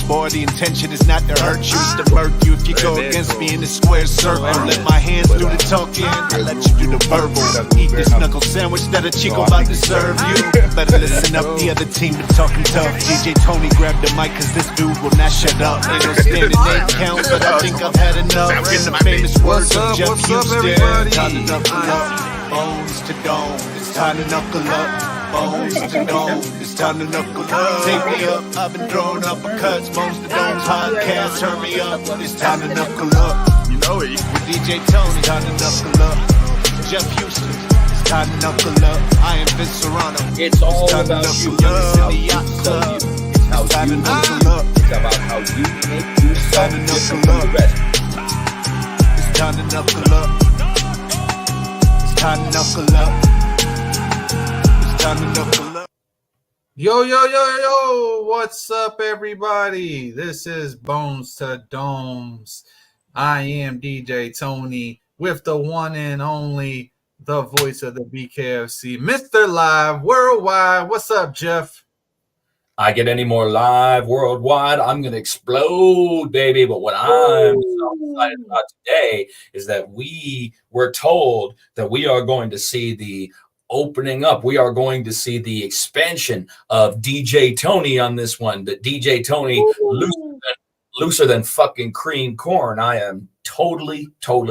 boy, the intention is not to hurt you, it's to murk you. If you go against me in the square circle, let my hands do the talking, I let you do the verbal. Eat this knuckle sandwich that a chico about to serve you. Better listen up, the other team been talking tough. DJ Tony grabbed the mic, cause this dude will not shut up. Ain't no standing name count, but I think I've had enough. The famous words of Jeff Houston. Time to knuckle up. Bones to dome, it's time to knuckle up. Bones to dome, it's time to knuckle up. Take me up, I've been throwing uppercuts. Bones to dome podcast, turn me up. It's time to knuckle up. You know it. With DJ Tony, time to knuckle up. Jeff Houston, it's time to knuckle up. I am Vince Serrano. It's all about you. It's time to knuckle up. It's about how you make yourself different from the rest. It's time to knuckle up. Time to knuckle up. It's time to knuckle up. Yo, what's up, everybody? This is Bones to Domes. I am DJ Tony with the one and only, the voice of the Bkfc, Mr. Live Worldwide. What's up, Jeff? I get any more live worldwide, I'm going to explode, baby. But what I'm so excited about today is that we were told that we are going to see the opening up. We are going to see the expansion of DJ Tony on this one. The DJ Tony looser than fucking cream corn. I am totally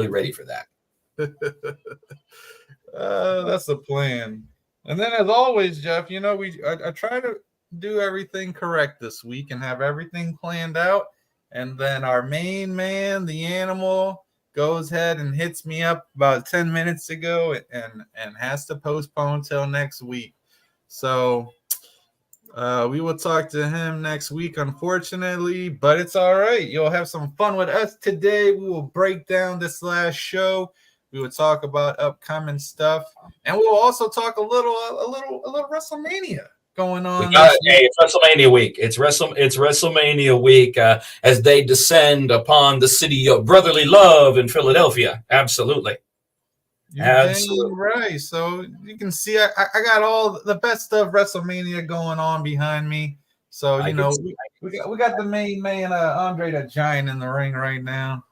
ready for that. That's the plan. And then, as always, Jeff, you know, I try to do everything correct this week and have everything planned out, and then our main man, the animal, goes ahead and hits me up about 10 minutes ago and has to postpone till next week. So we will talk to him next week, unfortunately, but it's all right. You'll have some fun with us today. We will break down this last show. We will talk about upcoming stuff, and we will also talk a little WrestleMania going on. It's WrestleMania week. It's WrestleMania week as they descend upon the city of brotherly love in Philadelphia. Absolutely. Absolutely right. So you can see I got all the best of WrestleMania going on behind me. So we got the main man Andre the Giant in the ring right now.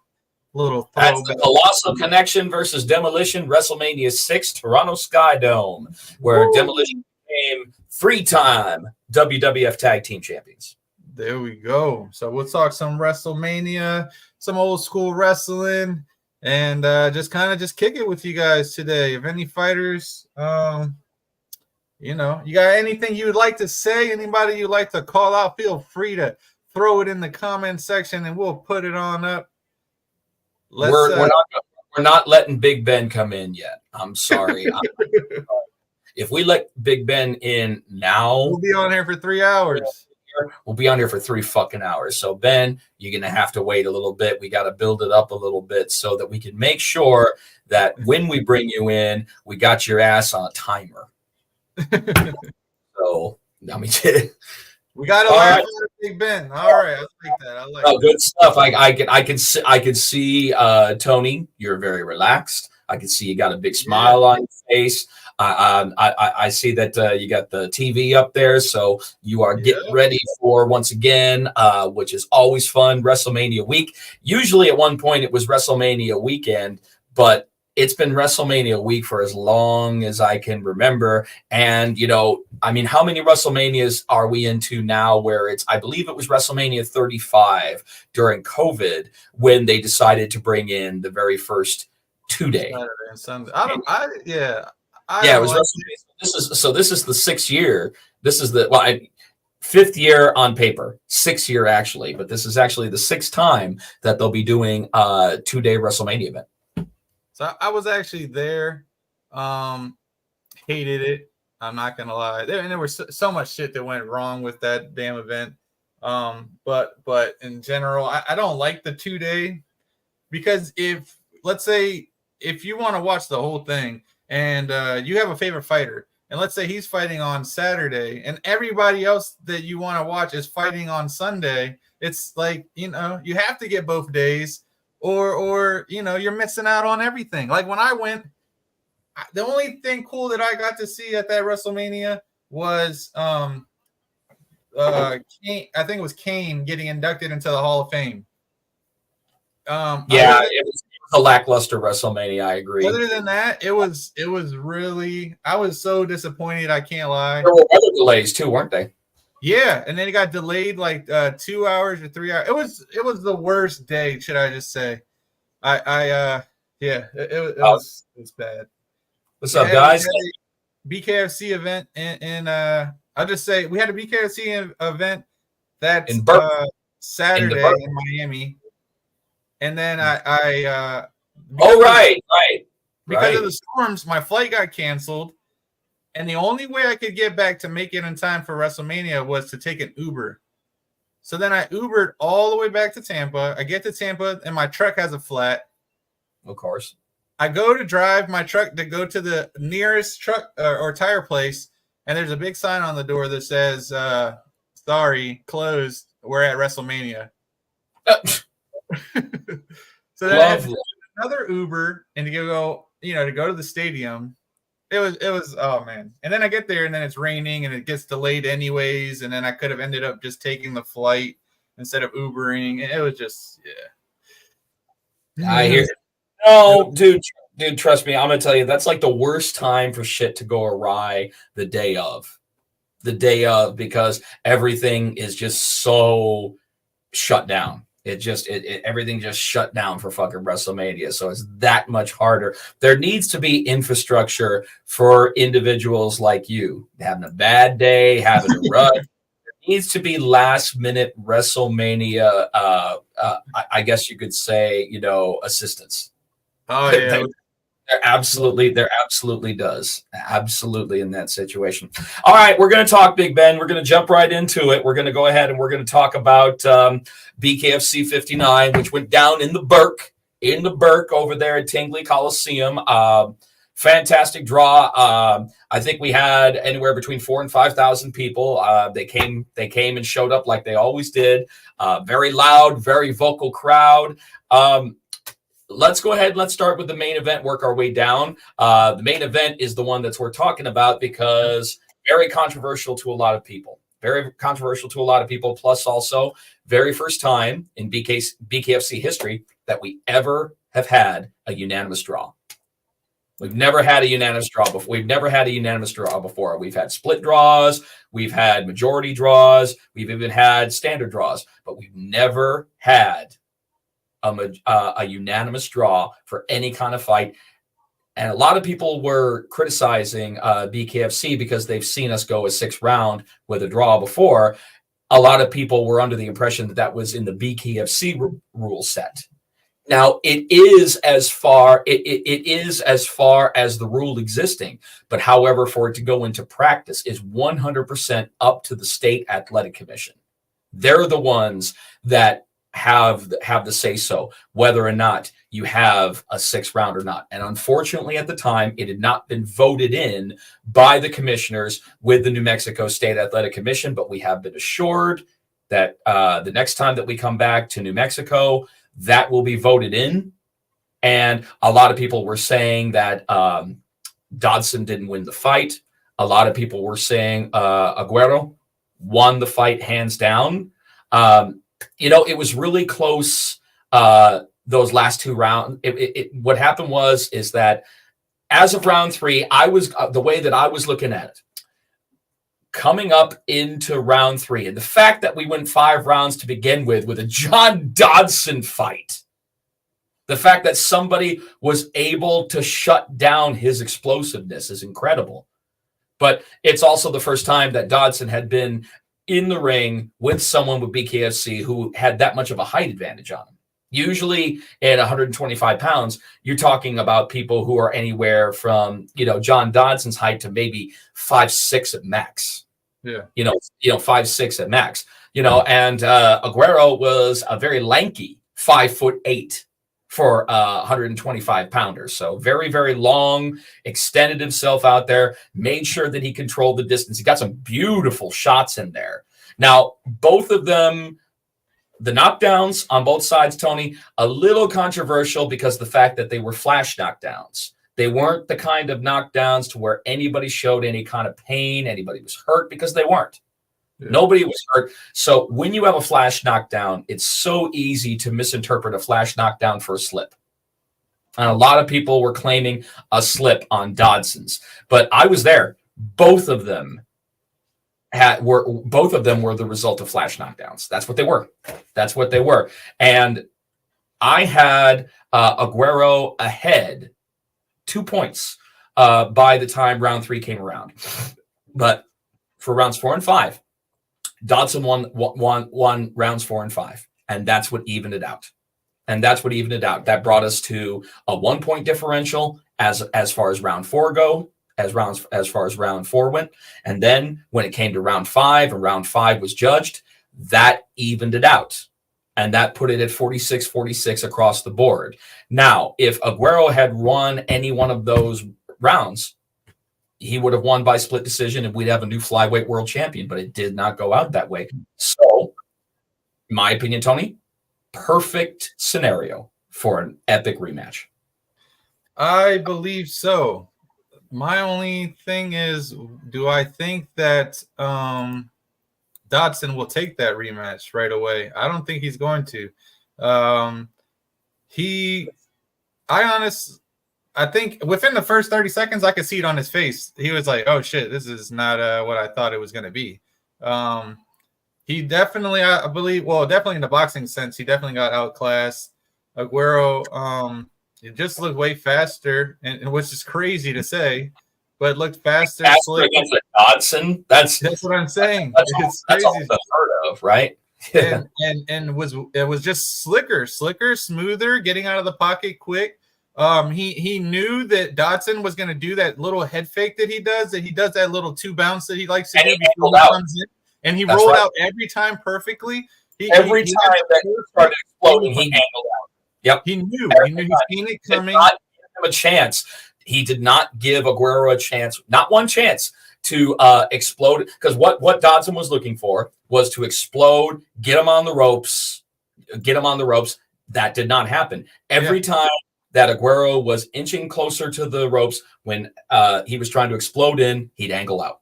Little That's the Colossal Connection versus Demolition, WrestleMania 6, Toronto Sky Dome, where Demolition became 3-time WWF Tag Team Champions. There we go. So we'll talk some WrestleMania, some old school wrestling, and just kick it with you guys today. If any fighters, you got anything you would like to say, anybody you'd like to call out, feel free to throw it in the comment section and we'll put it on up. We're not letting Big Ben come in yet. I'm sorry. If we let Big Ben in now, we'll be on here for 3 hours. We'll be on here for 3 fucking hours. So Ben, you're gonna have to wait a little bit. We got to build it up a little bit so that we can make sure that when we bring you in, we got your ass on a timer. So I mean, we got to learn Big Ben. All right, I like that. I like that. Good stuff. I can see Tony. You're very relaxed. I can see you got a big smile on your face. I see that you got the TV up there, so you are getting ready for, once again, which is always fun, WrestleMania week. Usually at one point it was WrestleMania weekend, but it's been WrestleMania week for as long as I can remember. And, how many WrestleManias are we into now where I believe it was WrestleMania 35 during COVID when they decided to bring in the very first 2-day. Saturday and Sunday. It was WrestleMania. This is the 6th year. This is the 5th year on paper, 6th year actually, but this is actually the 6th time that they'll be doing a 2-day WrestleMania event. So I was actually there. Hated it. I'm not gonna lie. There was so much shit that went wrong with that damn event. But in general, I don't like the 2-day because let's say if you want to watch the whole thing and you have a favorite fighter, and let's say he's fighting on Saturday and everybody else that you want to watch is fighting on Sunday, it's like, you have to get both days or you're missing out on everything. Like when I went, the only thing cool that I got to see at that WrestleMania was Kane, I think it was Kane getting inducted into the Hall of Fame. Yeah, it was a lackluster WrestleMania. I agree. Other than that, it was really. I was so disappointed. I can't lie. There were other delays too, weren't they? Yeah, and then it got delayed like 2 hours or 3 hours. It was the worst day. Should I just say? It was bad. What's up, guys? BKFC event in I'll just say we had a BKFC event that's In Saturday in Miami, and then right. Because of the storms, my flight got canceled, and the only way I could get back to make it in time for WrestleMania was to take an Uber. So then I Ubered all the way back to Tampa. I get to Tampa, and my truck has a flat. Of course. I go to drive my truck to go to the nearest truck or tire place, and there's a big sign on the door that says, sorry, closed. We're at WrestleMania. So then I had another Uber and to go to the stadium. It was oh man. And then I get there and then it's raining and it gets delayed anyways. And then I could have ended up just taking the flight instead of Ubering. And it was just, yeah. I hear. No, dude, trust me. I'm gonna tell you that's like the worst time for shit to go awry the day of, because everything is just so shut down. Everything just shut down for fucking WrestleMania. So it's that much harder. There needs to be infrastructure for individuals like you having a bad day, having a run. There needs to be last minute WrestleMania. I guess you could say, assistance. Oh yeah. There absolutely does. Absolutely in that situation. All right, we're going to talk Big Ben. We're going to jump right into it. We're going to go ahead and we're going to talk about Bkfc 59, which went down in the Burke over there at Tingley Coliseum. Fantastic draw. I think we had anywhere between 4,000 and 5,000 people. They came and showed up like they always did. Very loud, very vocal crowd. Let's go ahead and let's start with the main event, work our way down. The main event is the one that's we're talking about because very controversial to a lot of people. Plus also very first time in BKFC history that we ever have had a unanimous draw. We've never had a unanimous draw before. We've had split draws. We've had majority draws. We've even had standard draws, but we've never had a unanimous draw for any kind of fight. And a lot of people were criticizing BKFC because they've seen us go a 6th round with a draw before. A lot of people were under the impression that was in the BKFC rule set. Now it is as far as the rule existing, but however, for it to go into practice is 100% up to the state athletic commission. They're the ones that have the say so whether or not you have a 6th round or not. And unfortunately at the time it had not been voted in by the commissioners with the New Mexico State Athletic Commission, but we have been assured that the next time that we come back to New Mexico that will be voted in. And a lot of people were saying that Dodson didn't win the fight. A lot of people were saying Aguero won the fight hands down. It was really close. Those last 2 rounds. What happened is that as of round 3, I was the way that I was looking at it, coming up into round 3, and the fact that we went 5 rounds to begin with a John Dodson fight, the fact that somebody was able to shut down his explosiveness is incredible. But it's also the first time that Dodson had been in the ring with someone with BKFC who had that much of a height advantage on him. Usually at 125 pounds, you're talking about people who are anywhere from, John Dodson's height to maybe 5'6" at max. Yeah. 5'6" at max, and Aguero was a very lanky 5'8" for 125 pounders. So very, very long, extended himself out there, made sure that he controlled the distance. He got some beautiful shots in there. Now, both of them, the knockdowns on both sides, Tony, a little controversial because the fact that they were flash knockdowns. They weren't the kind of knockdowns to where anybody showed any kind of pain, anybody was hurt, because they weren't. Yeah. Nobody was hurt. So when you have a flash knockdown, it's so easy to misinterpret a flash knockdown for a slip. And a lot of people were claiming a slip on Dodson's, but I was there. Both of them were the result of flash knockdowns. That's what they were. That's what they were. And I had Aguero ahead 2 points by the time round 3 came around. But for rounds 4 and 5, Dodson won rounds 4 and 5, and that's what evened it out. That brought us to a 1 point differential as far as round 4 go, as far as round 4 went. And then when it came to round 5 and round 5 was judged, that evened it out. And that put it at 46-46 across the board. Now, if Aguero had won any one of those rounds, he would have won by split decision and we'd have a new flyweight world champion, but it did not go out that way. So, in my opinion, Tony, perfect scenario for an epic rematch. I believe so. My only thing is, do I think that Dodson will take that rematch right away? I don't think he's going to. I think within the first 30 seconds, I could see it on his face. He was like, oh shit, this is not what I thought it was going to be. He definitely, I believe, well, definitely in the boxing sense, he definitely got outclassed. Aguero, it just looked way faster, and which is crazy to say, but it looked faster. Against a Dodson, that's what I'm saying. It's crazy. That's all unheard of, right? and it was just slicker, smoother, getting out of the pocket quick. He knew that Dodson was going to do that little head fake that he does that little 2 bounce that he likes to do before he comes in, and he rolled out every time perfectly. Every time that he started exploding, he angled out. Yep, he knew he'd seen it coming. Did not give him a chance. He did not give Aguero a chance, not one chance, to explode. Because what Dodson was looking for was to explode, get him on the ropes. That did not happen. Every time that Aguero was inching closer to the ropes when he was trying to explode in, he'd angle out.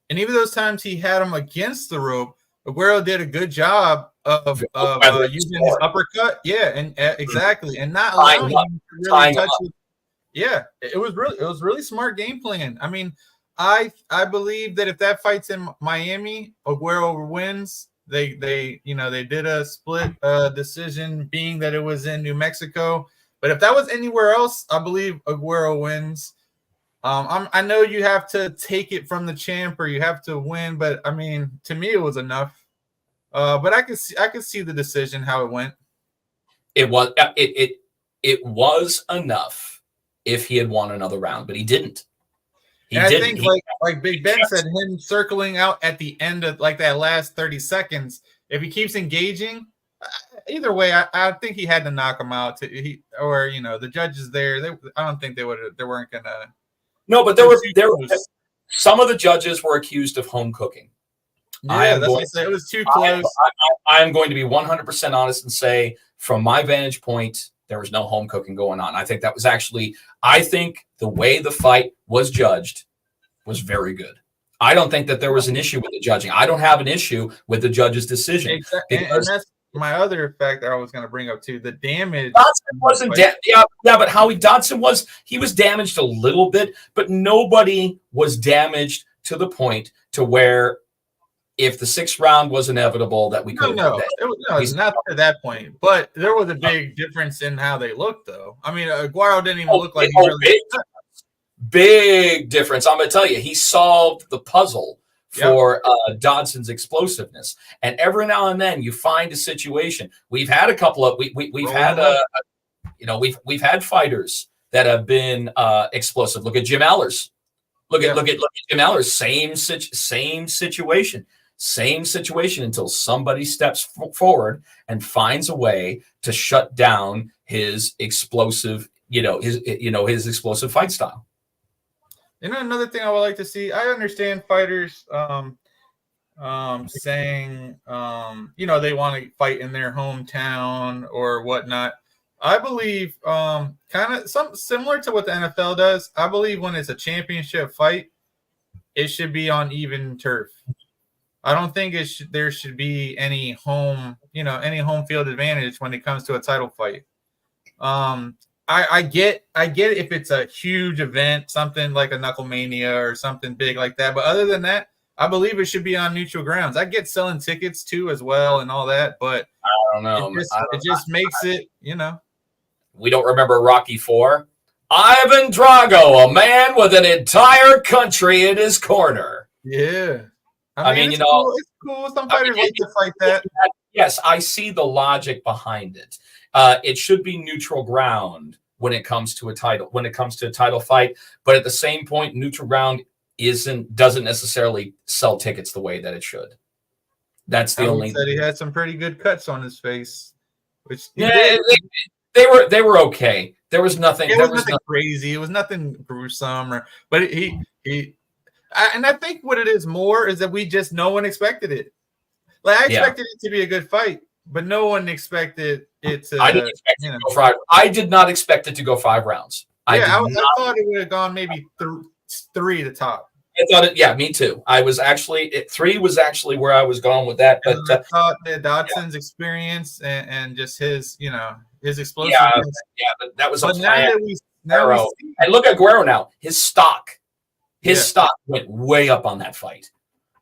And even those times he had him against the rope, Aguero did a good job of using his uppercut. Yeah, and exactly, and not allowing him to really touch it. Yeah, it was really smart game plan. I mean, I believe that if that fight's in Miami, Aguero wins. They did a split decision, being that it was in New Mexico. But if that was anywhere else, I believe Aguero wins. I know you have to take it from the champ or you have to win, but I mean, to me, it was enough. But I could see the decision how it went. It was enough if he had won another round, but he didn't. I think, like Big Ben said, him circling out at the end of like that last 30 seconds, if he keeps engaging, either way, I think he had to knock him out. The judges there, I don't think they weren't gonna. No, but there were some of the judges were accused of home cooking. Yeah, that's what I said. It was too close. I am going to be 100% honest and say, from my vantage point, there was no home cooking going on. I think that was I think the way the fight was judged was very good. I don't think that there was an issue with the judging. I don't have an issue with the judge's decision. Exactly. And that's my other fact that I was going to bring up too. The damage. Dodson wasn't but Howie Dodson was damaged a little bit, but nobody was damaged to the point to where if the 6th round was inevitable that we could it's not to that point, but there was a big difference in how they looked, though. I mean, Aguero didn't even look like he really big difference. I'm going to tell you, he solved the puzzle for Dodson's explosiveness. And every now and then you find a situation. We've had a couple of we've had fighters that have been explosive. Look at Jim Allers. Look at Jim Allers. Same situation. Same situation until somebody steps forward and finds a way to shut down his explosive, his explosive fight style. Another thing I would like to see, I understand fighters saying, they want to fight in their hometown or whatnot. I believe kind of something similar to what the NFL does. I believe when it's a championship fight, it should be on even turf. I don't think there should be any home field advantage when it comes to a title fight. I get if it's a huge event, something like a Knucklemania or something big like that. But other than that, I believe it should be on neutral grounds. I get selling tickets too as well and all that, but I don't know. It just makes it, We don't remember Rocky IV. Ivan Drago, a man with an entire country in his corner. Yeah. I mean, it's cool. Some fighters like to fight that. Yes, I see the logic behind it. It should be neutral ground when it comes to a title fight, but at the same point, neutral ground doesn't necessarily sell tickets the way that it should. That's the only. Said he had some pretty good cuts on his face, which they were okay. There was nothing. It was nothing crazy. It was nothing gruesome, but and I think what it is more is that no one expected it. Like I expected it to be a good fight, but no one expected it to. I didn't expect it to go 5. I did not expect it to go 5 rounds. I thought it would have gone maybe 3 to top. I thought it. Yeah, me too. I was actually 3 was actually where I was going with that. But I thought that Dodson's experience and just his explosive. But that was a plan. And look at Guerrero now. His stock went way up on that fight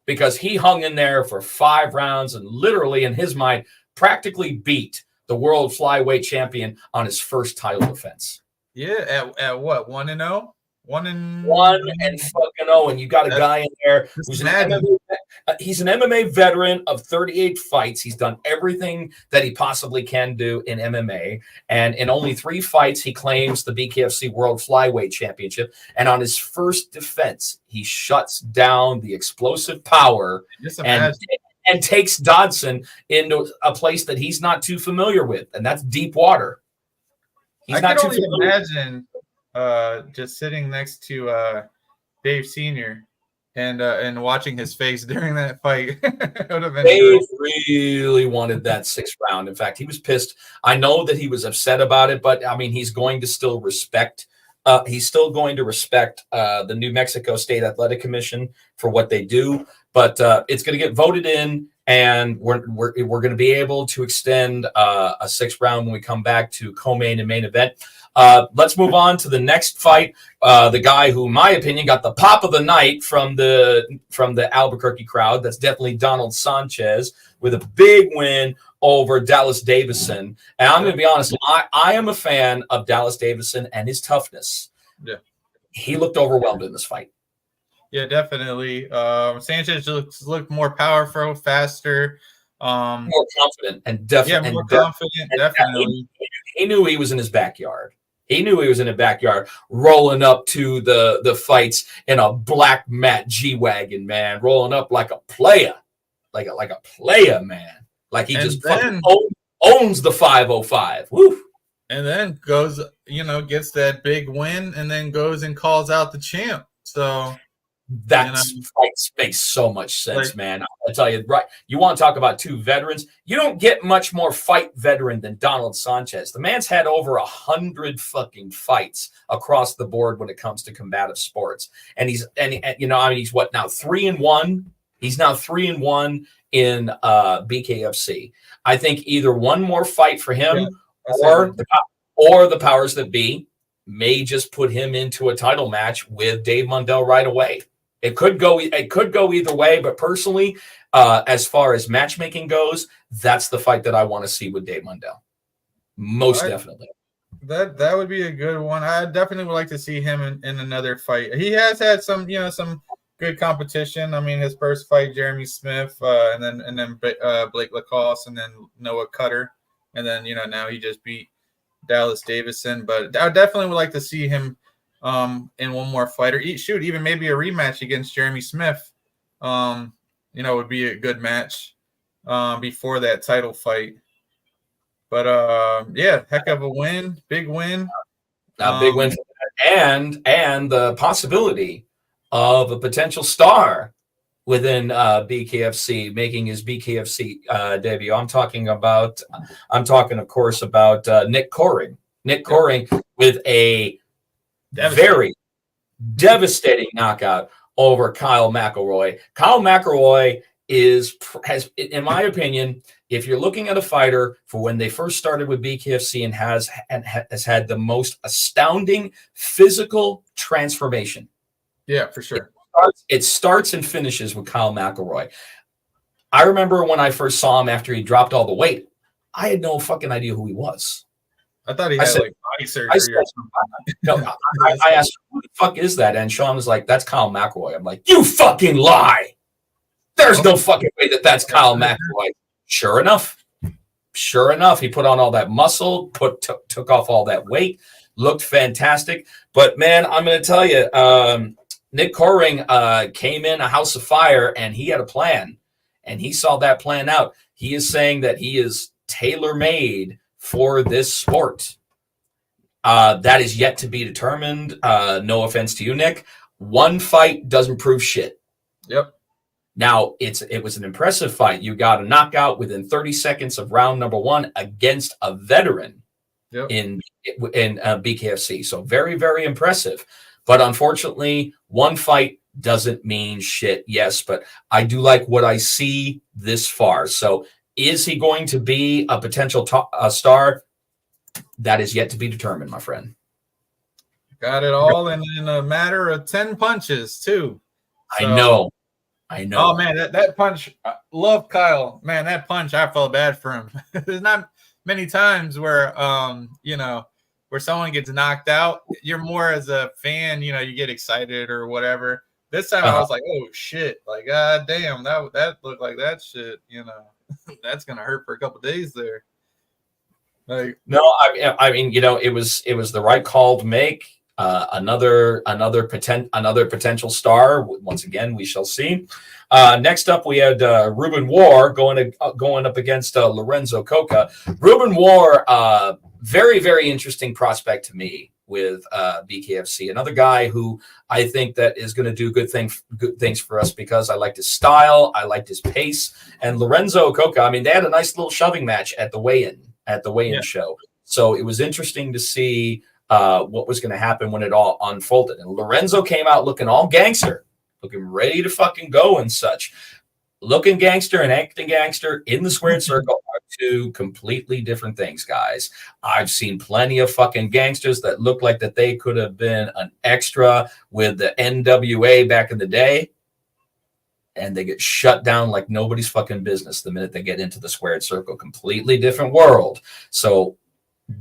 because he hung in there for 5 rounds and literally, in his mind, practically beat the world flyweight champion on his first title defense. Yeah, at what, 1-0? 1-0, and you got a guy in there who's he's an MMA veteran of 38 fights. He's done everything that he possibly can do in MMA, and in only 3 fights, he claims the BKFC World Flyweight Championship. And on his first defense, he shuts down the explosive power and takes Dodson into a place that he's not too familiar with, and that's deep water. I can only imagine just sitting next to Dave Sr. and watching his face during that fight. Dave really wanted that 6th round. In fact, he was pissed. I know that he was upset about it, but I mean, he's going to still respect. He's still going to respect the New Mexico State Athletic Commission for what they do, but it's going to get voted in, and we're going to be able to extend a 6th round when we come back to co-main and main event. Let's move on to the next fight. The guy who, in my opinion, got the pop of the night from the Albuquerque crowd. That's definitely Donald Sanchez with a big win over Dallas Davison. And I'm going to be honest, I am a fan of Dallas Davison and his toughness. Yeah, he looked overwhelmed in this fight. Yeah, definitely. Sanchez looked more powerful, faster, more confident, and definitely more confident. Definitely, he knew he was in his backyard. He knew he was in the backyard, rolling up to the fights in a black matte G-Wagon, man, rolling up like a player, like a player, man. Like he just fucking owns the 505. Woo. And then goes, gets that big win, and then goes and calls out the champ. So that fight makes so much sense, man. I'll tell you, right? You want to talk about 2 veterans? You don't get much more fight veteran than Donald Sanchez. The man's had over 100 fucking fights across the board when it comes to combative sports, and he's what now 3-1. He's now 3-1 in BKFC. I think either one more fight for him, or the powers that be may just put him into a title match with Dave Mundell right away. It could go either way, but personally, as far as matchmaking goes, that's the fight that I want to see with Dave Mundell. Most definitely. That would be a good one. I definitely would like to see him in another fight. He has had some good competition. I mean, his first fight, Jeremy Smith, and then Blake Lacoste, and then Noah Cutter, and then now he just beat Dallas Davison. But I definitely would like to see him in one more fight, or even maybe a rematch against Jeremy Smith. Would be a good match before that title fight. But heck of a win, big win, big win, and the possibility of a potential star within BKFC making his BKFC debut. I'm talking, of course, about Nick Coring. Nick Coring with a very devastating knockout over Kyle McElroy. Kyle McElroy has, in my opinion, if you're looking at a fighter for when they first started with BKFC and has had the most astounding physical transformation. Yeah, for sure. It starts and finishes with Kyle McElroy. I remember when I first saw him after he dropped all the weight, I had no fucking idea who he was. I thought he had like body surgery or something. No, I asked, who the fuck is that? And Sean was like, that's Kyle McElroy. I'm like, you fucking lie. There's no fucking way that's Kyle McElroy. Sure enough, he put on all that muscle, took off all that weight, looked fantastic. But man, I'm going to tell you, Nick Coring came in a house of fire, and he had a plan, and he saw that plan out. He is saying that he is tailor-made for this sport. That is yet to be determined. No offense to you, Nick. One fight doesn't prove shit. Yep. Now, it was an impressive fight. You got a knockout within 30 seconds of round number 1 against a veteran in BKFC. So very, very impressive. But unfortunately, one fight doesn't mean shit. Yes, but I do like what I see this far. So is he going to be a potential star? That is yet to be determined, my friend. Got it all in a matter of 10 punches, too. So, I know. Oh, man, that punch, I love Kyle. Man, that punch, I felt bad for him. There's not many times where, where someone gets knocked out. You're more as a fan, you get excited or whatever. This time I was like, oh, shit. Like, god damn, that looked like that shit, That's going to hurt for a couple days there. Like, no, I mean, it was the right call to make. Another potential star. Once again, we shall see. Next up, we had Ruben War going up against Lorenzo Coca. Ruben War, very, very interesting prospect to me with BKFC. Another guy who I think that is going to do good things for us because I liked his style, I liked his pace, and Lorenzo Coca. I mean, they had a nice little shoving match at the weigh-in show. So it was interesting to see what was going to happen when it all unfolded. And Lorenzo came out looking all gangster, looking ready to fucking go and such. Looking gangster and acting gangster in the squared circle are two completely different things, guys. I've seen plenty of fucking gangsters that look like that they could have been an extra with the NWA back in the day, and they get shut down like nobody's fucking business the minute they get into the squared circle. Completely different world. So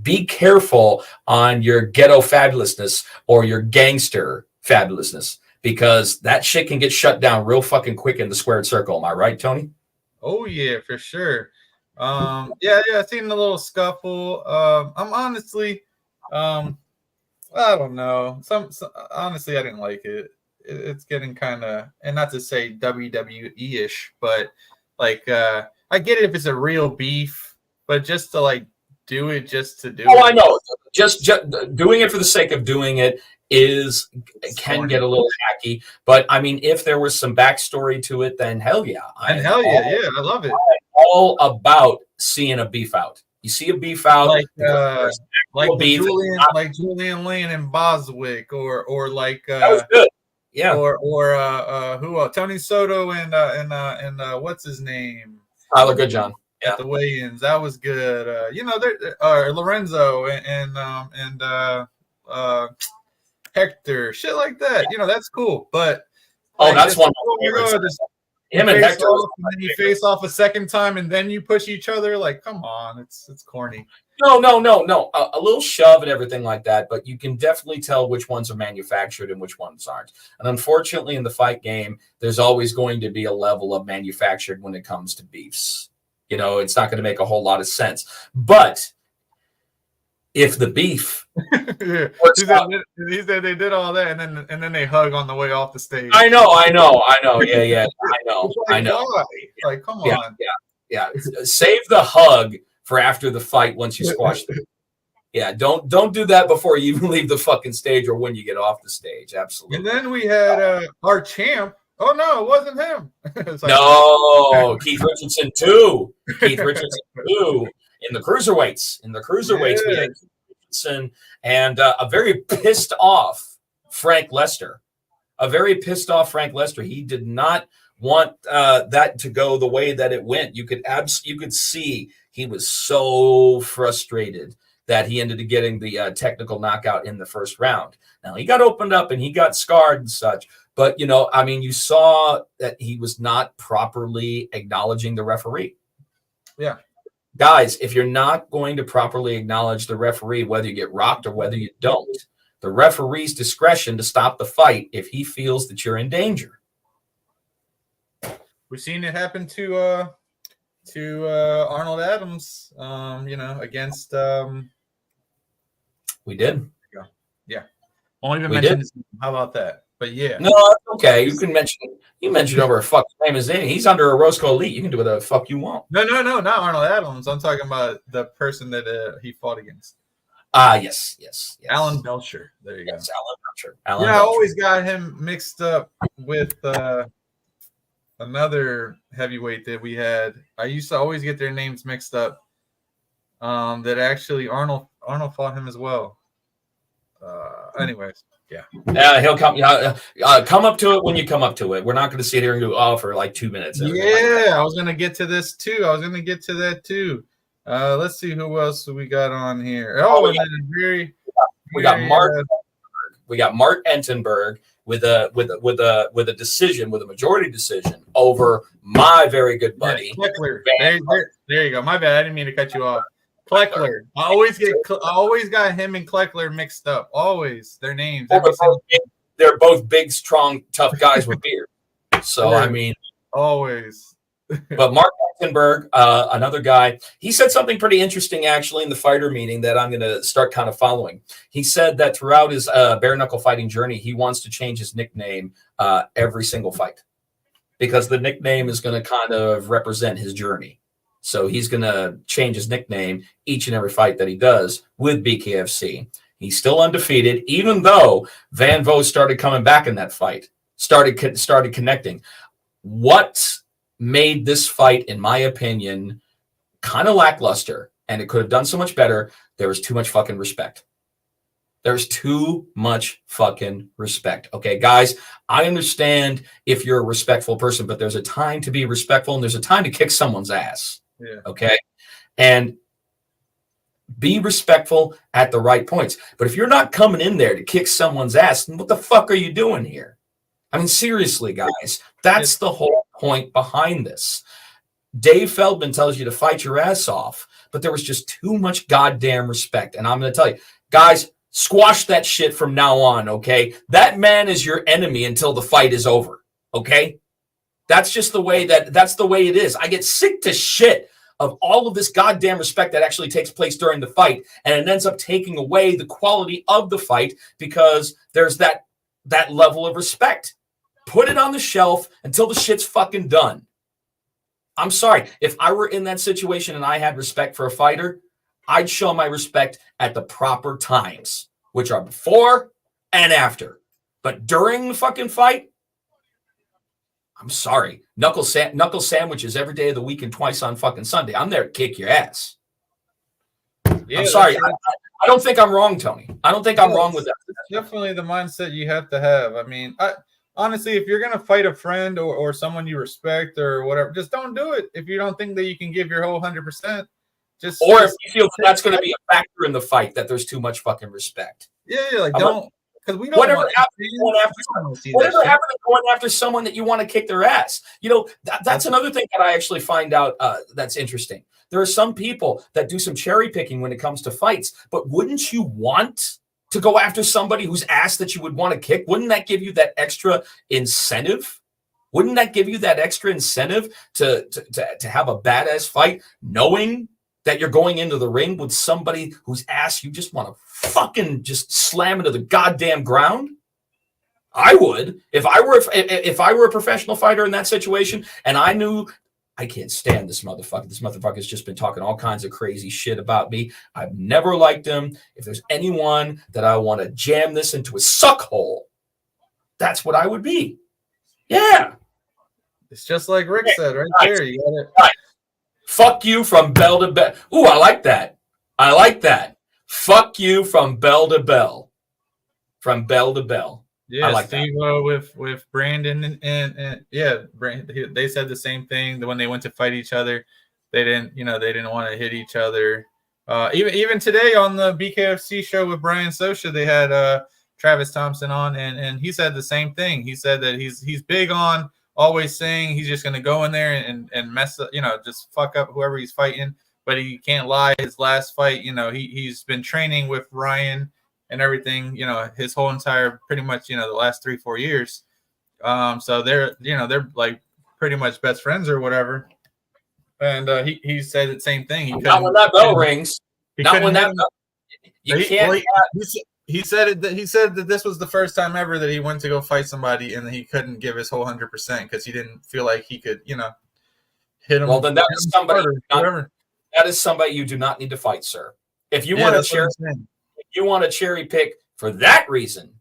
be careful on your ghetto fabulousness or your gangster fabulousness, because that shit can get shut down real fucking quick in the squared circle. Am I right, Tony? Oh yeah, for sure. Yeah, seen a little scuffle. I'm honestly, I don't know. Honestly, I didn't like it. It's getting kind of, and not to say WWE-ish, but like, I get it if it's a real beef, but just to like do it just to do it. Oh, I know. Just doing it for the sake of doing it can get a little hacky. But I mean, if there was some backstory to it, then hell yeah. I love it. I'm all about seeing a beef out. You see a beef out, like Julian Lane and Boswick, or like that was good. Yeah. Or who Tony Soto and what's his name? Tyler Goodjohn. Yeah. At the weigh-ins, that was good. There Lorenzo and Hector, shit like that. That's cool. But that's one. Him and Hector, and then you face off a second time, and then you push each other. Like, come on, it's corny. No. A little shove and everything like that, but you can definitely tell which ones are manufactured and which ones aren't. And unfortunately, in the fight game, there's always going to be a level of manufactured when it comes to beefs. It's not going to make a whole lot of sense. But if the beef, he said they did all that, and then they hug on the way off the stage. I know. Yeah, I know. Like, come on. Yeah. Save the hug for after the fight once you squash them. Yeah, don't do that before you even leave the fucking stage or when you get off the stage. Absolutely. And then we had our champ. Oh no, it wasn't him. No, Keith Richardson too. In the cruiserweights. We had Keith Richardson and a very pissed off Frank Lester. He did not want that to go the way that it went. You could see he was so frustrated that he ended up getting the technical knockout in the first round. Now, he got opened up and he got scarred and such. But, you saw that he was not properly acknowledging the referee. Yeah. Guys, if you're not going to properly acknowledge the referee, whether you get rocked or whether you don't, the referee's discretion to stop the fight if he feels that you're in danger. We've seen it happen to Arnold Adams, against. We did. Yeah. Won't even mention his name. How about that? But yeah. No, okay. You mentioned over a fucking famous name. He's under a Roscoe Elite. You can do whatever the fuck you want. No, not Arnold Adams. I'm talking about the person that he fought against. Yes. Alan Belcher. There you go. Alan Belcher. I always got him mixed up with another heavyweight that we had. I used to always get their names mixed up. That actually Arnold fought him as well. Anyways, yeah. He'll come. Come up to it when you come up to it. We're not going to sit here and go for like 2 minutes. I was going to get to this too. I was going to get to that too. Let's see who else we got on here. We got Mark. We got Mark Entenberg with a decision, with a majority decision over my very good buddy. Kleckler. There you go. My bad. I didn't mean to cut you off. Kleckler. I always got him and Kleckler mixed up. Always their names. They're both big, strong, tough guys with beard. So always. But Mark Entenberg, another guy, he said something pretty interesting actually in the fighter meeting that I'm going to start kind of following. He said that throughout his bare knuckle fighting journey, he wants to change his nickname every single fight because the nickname is going to kind of represent his journey. So he's going to change his nickname each and every fight that he does with BKFC. He's still undefeated, even though Van Vo started coming back in that fight, started connecting. What made this fight, in my opinion, kind of lackluster, and it could have done so much better? There was too much fucking respect. There's too much fucking respect. Okay, guys, I understand if you're a respectful person, but there's a time to be respectful and there's a time to kick someone's ass. Yeah. Okay. And be respectful at the right points. But if you're not coming in there to kick someone's ass, then what the fuck are you doing here? I mean, seriously, guys, that's the whole point behind this. Dave Feldman tells you to fight your ass off, but there was just too much goddamn respect. And I'm going to tell you, guys, squash that shit from now on, okay? That man is your enemy until the fight is over, okay? That's just the way that's the way it is. I get sick to shit of all of this goddamn respect that actually takes place during the fight, and it ends up taking away the quality of the fight because there's that level of respect. Put it on the shelf until the shit's fucking done. I'm sorry. If I were in that situation and I had respect for a fighter, I'd show my respect at the proper times, which are before and after. But during the fucking fight, I'm sorry. Knuckle sandwiches every day of the week and twice on fucking Sunday. I'm there to kick your ass. Yeah, I'm sorry. I don't think I'm wrong, Tony. I don't think I'm wrong with that. Definitely the mindset you have to have. I mean, honestly, if you're going to fight a friend or someone you respect or whatever, just don't do it. If you don't think that you can give your whole 100%, if you feel that's going to be a factor in the fight, that there's too much fucking respect. Yeah, don't. Because we don't whatever happened to going after someone that you want to kick their ass. You know, that's another thing that I actually find out that's interesting. There are some people that do some cherry picking when it comes to fights, but wouldn't you want to go after somebody whose ass that you would want to kick? Wouldn't that give you that extra incentive? Wouldn't that give you that extra incentive to have a badass fight, knowing that you're going into the ring with somebody whose ass you just want to fucking just slam into the goddamn ground? I would. If I were a professional fighter in that situation and I knew I can't stand this motherfucker. This motherfucker's just been talking all kinds of crazy shit about me. I've never liked him. If there's anyone that I want to jam this into a suck hole, that's what I would be. Yeah. It's just like Rick said right there. You got it. Right. Fuck you from bell to bell. Ooh, I like that. Fuck you from bell to bell. From bell to bell. Yeah, like Steve with Brandon and yeah, they said the same thing. That when they went to fight each other, they didn't want to hit each other. Even today on the BKFC show with Brian Sosha, they had Travis Thompson on, and he said the same thing. He said that he's big on always saying he's just going to go in there and mess up, just fuck up whoever he's fighting. But he can't lie. His last fight, he's been training with Ryan and everything, his whole entire pretty much, the last 3-4 years. So they're like pretty much best friends or whatever. And he said the same thing. Not when that bell rings. Not when that bell. You can't. He said that this was the first time ever that he went to go fight somebody and he couldn't give his whole 100% because he didn't feel like he could, hit him. Well, then that is somebody. That is somebody you do not need to fight, sir. If you want to cherry pick for that reason,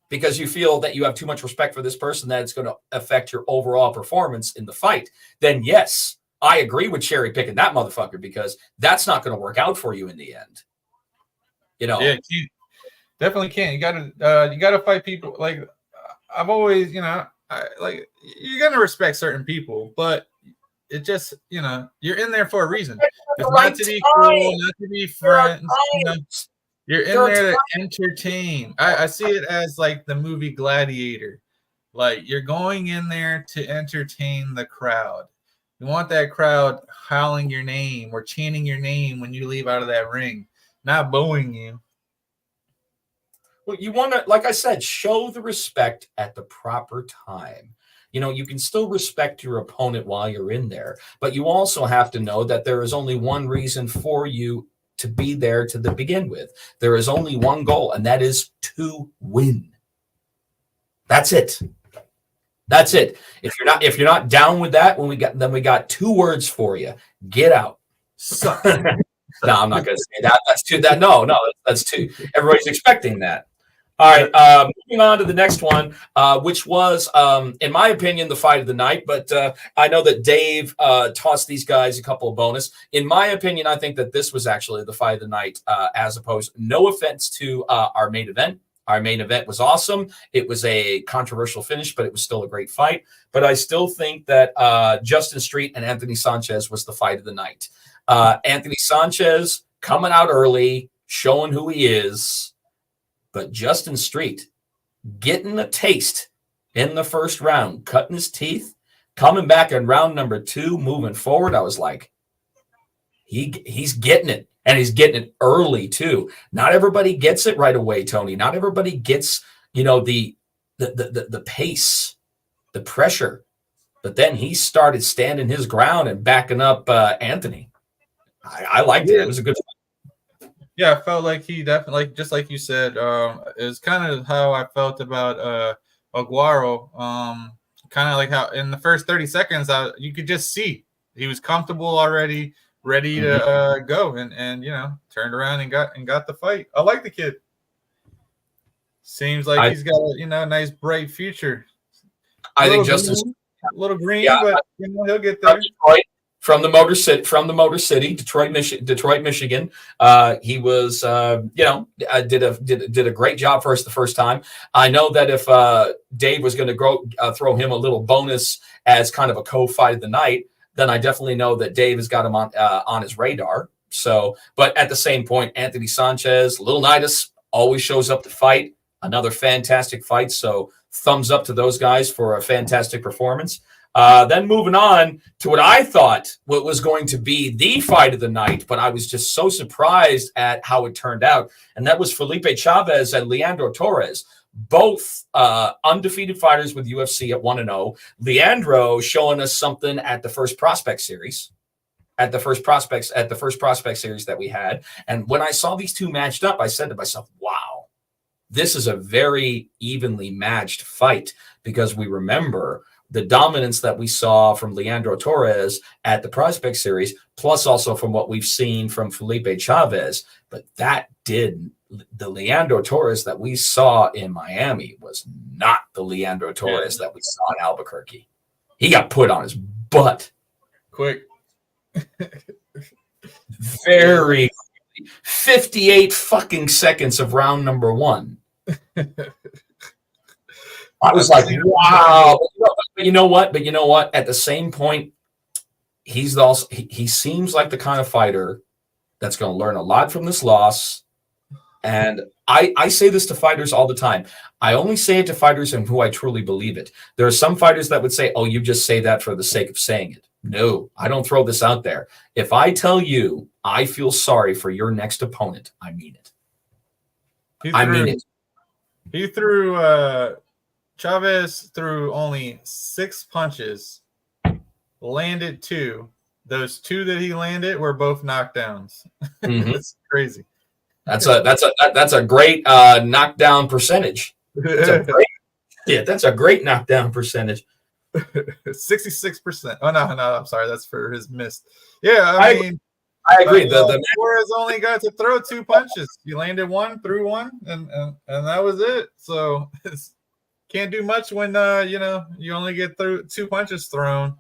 because you feel that you have too much respect for this person that it's going to affect your overall performance in the fight, then yes, I agree with cherry picking that motherfucker because that's not going to work out for you in the end. Yeah, definitely can't. You gotta fight people. Like I've always, you're gonna respect certain people, but it just, you're in there for a reason. It's not to be cool, not to be friends. You're in there to entertain. I see it as like the movie Gladiator. Like you're going in there to entertain the crowd. You want that crowd howling your name or chanting your name when you leave out of that ring, not booing you. Well, you want to, like I said, show the respect at the proper time. You can still respect your opponent while you're in there, but you also have to know that there is only one reason for you to be there to begin with. There is only one goal, and that is to win. That's it. That's it. If you're not down with that, we got 2 words for you. Get out. Suck. No, I'm not going to say that. That's too. No, that's too. Everybody's expecting that. All right, moving on to the next one, which was, in my opinion, the fight of the night. But I know that Dave tossed these guys a couple of bonus. In my opinion, I think that this was actually the fight of the night, as opposed. No offense to our main event. Our main event was awesome. It was a controversial finish, but it was still a great fight. But I still think that Justin Street and Anthony Sanchez was the fight of the night. Anthony Sanchez coming out early, showing who he is. But Justin Street getting a taste in the first round, cutting his teeth, coming back in round number 2, moving forward. I was like, he's getting it, and he's getting it early too. Not everybody gets it right away, Tony. Not everybody gets, the pace, the pressure. But then he started standing his ground and backing up Anthony. I liked it. It was a good fight. Yeah, I felt like he definitely, just like you said, is kind of how I felt about Aguero. Kind of like how in the first 30 seconds, you could just see he was comfortable already, ready to go, and turned around and got the fight. I like the kid. Seems like he's got a nice bright future. I think Justin a little green, but he'll get there. From the Motor City, Detroit, Michigan. He was, did a great job for us the first time. I know that if Dave was going to throw him a little bonus as kind of a co-fight of the night, then I definitely know that Dave has got him on his radar. So, but at the same point, Anthony Sanchez, Leonidas always shows up to fight. Another fantastic fight. So, thumbs up to those guys for a fantastic performance. Then moving on to what I thought was going to be the fight of the night, but I was just so surprised at how it turned out. And that was Felipe Chavez and Leandro Torres, both undefeated fighters with UFC at 1-0. Leandro showing us something at the first prospect series. At the first prospect series that we had. And when I saw these two matched up, I said to myself, wow, this is a very evenly matched fight, because we remember the dominance that we saw from Leandro Torres at the Prospect Series, plus also from what we've seen from Felipe Chavez. But the Leandro Torres that we saw in Miami was not the Leandro Torres that we saw in Albuquerque. He got put on his butt. Quick. Very 58 fucking seconds of round number 1. I was like, wow. But you know what? At the same point, he's also he seems like the kind of fighter that's going to learn a lot from this loss. And I say this to fighters all the time. I only say it to fighters in who I truly believe it. There are some fighters that would say, oh, you just say that for the sake of saying it. No, I don't throw this out there. If I tell you I feel sorry for your next opponent, I mean it. I mean it. He threw Chavez threw only 6 punches, landed 2. Those 2 that he landed were both knockdowns. Mm-hmm. That's crazy. That's a great knockdown percentage. That's a great knockdown percentage. 66%. Oh no, I'm sorry, that's for his miss. Yeah, I mean, I agree. Flores only got to throw 2 punches. He landed 1, threw 1, and that was it. So can't do much when you only get through 2 punches thrown.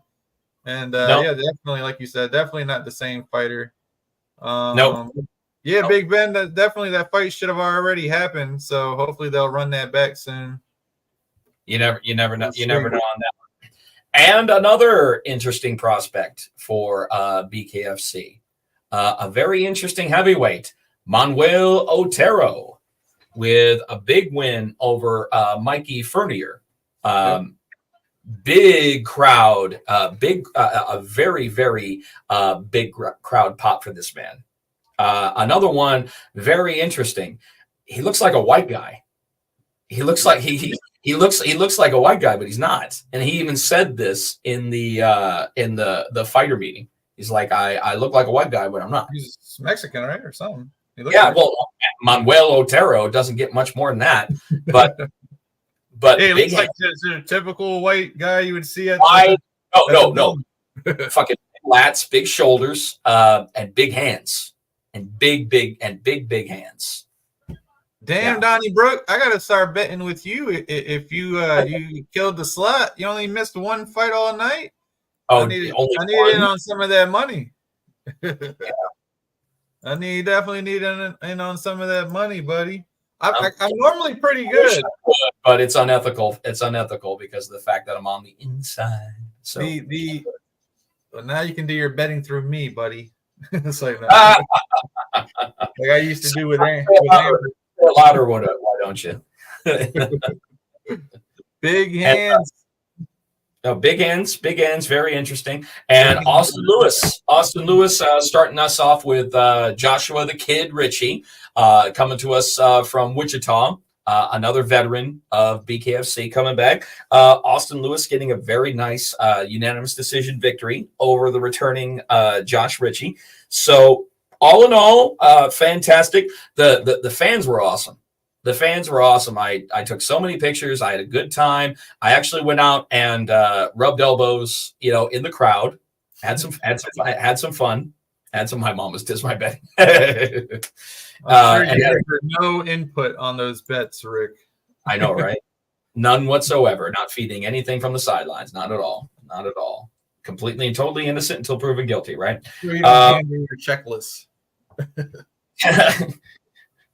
And yeah, definitely, like you said, definitely not the same fighter. Nope. Yeah, Big Ben, definitely that fight should have already happened. So hopefully they'll run that back soon. You never know. You never know on that one. And another interesting prospect for BKFC, a very interesting heavyweight, Manuel Otero, with a big win over Mikey Fernier. Big crowd, a very, very big crowd pop for this man. Another one, very interesting. He looks like a white guy. He looks like he looks like a white guy, but he's not. And he even said this in the fighter meeting. He's like, I look like a white guy, but I'm not. He's Mexican, right, or something? Well, Manuel Otero doesn't get much more than that, but hey, it looks like the typical white guy you would see at. No, fucking lats, big shoulders, and big hands. And big hands. Damn, Donnie Brook, I gotta start betting with you. If you you killed the slut, you only missed 1 fight all night. Oh, I need in on some of that money. Definitely need in on some of that money, buddy. I'm normally pretty good, but it's unethical. It's unethical because of the fact that I'm on the inside. So well, now you can do your betting through me, buddy. It's like that. Like I used to do with Amber. Louder, why don't you? Big hands. Big hands, very interesting. And Austin Lewis starting us off with Joshua the Kid Ritchie, coming to us from Wichita. Another veteran of BKFC coming back. Austin Lewis getting a very nice unanimous decision victory over the returning Josh Ritchie. So all in all, fantastic. The fans were awesome. The fans were awesome. I took so many pictures. I had a good time. I actually went out and rubbed elbows, in the crowd. Had some fun. My mom was just my betting. I'm sure you had no input on those bets, Rick. I know, right? None whatsoever. Not feeding anything from the sidelines. Not at all. Not at all. Completely and totally innocent until proven guilty, right? Sure you don't hand me your checklist.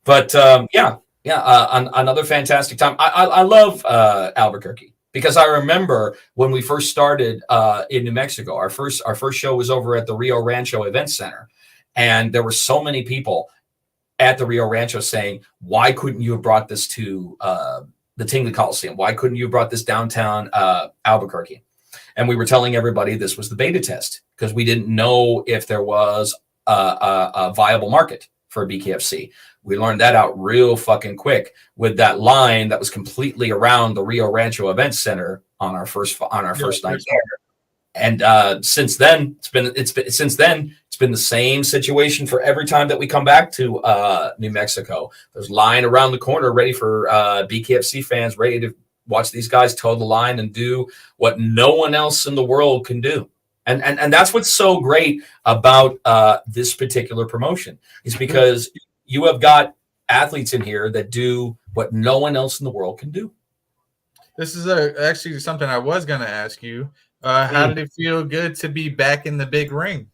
But another fantastic time. I love Albuquerque because I remember when we first started in New Mexico. Our first show was over at the Rio Rancho Event Center, and there were so many people at the Rio Rancho saying, "Why couldn't you have brought this to the Tingley Coliseum? Why couldn't you have brought this downtown Albuquerque?" And we were telling everybody this was the beta test because we didn't know if there was a viable market for BKFC. We learned that out real fucking quick with that line that was completely around the Rio Rancho Event Center on our first night there. And since then, it's been the same situation for every time that we come back to New Mexico. There's line around the corner ready for BKFC fans ready to watch these guys toe the line and do what no one else in the world can do. And that's what's so great about this particular promotion is because you have got athletes in here that do what no one else in the world can do. This is actually something I was going to ask you. How did it feel good to be back in the big ring?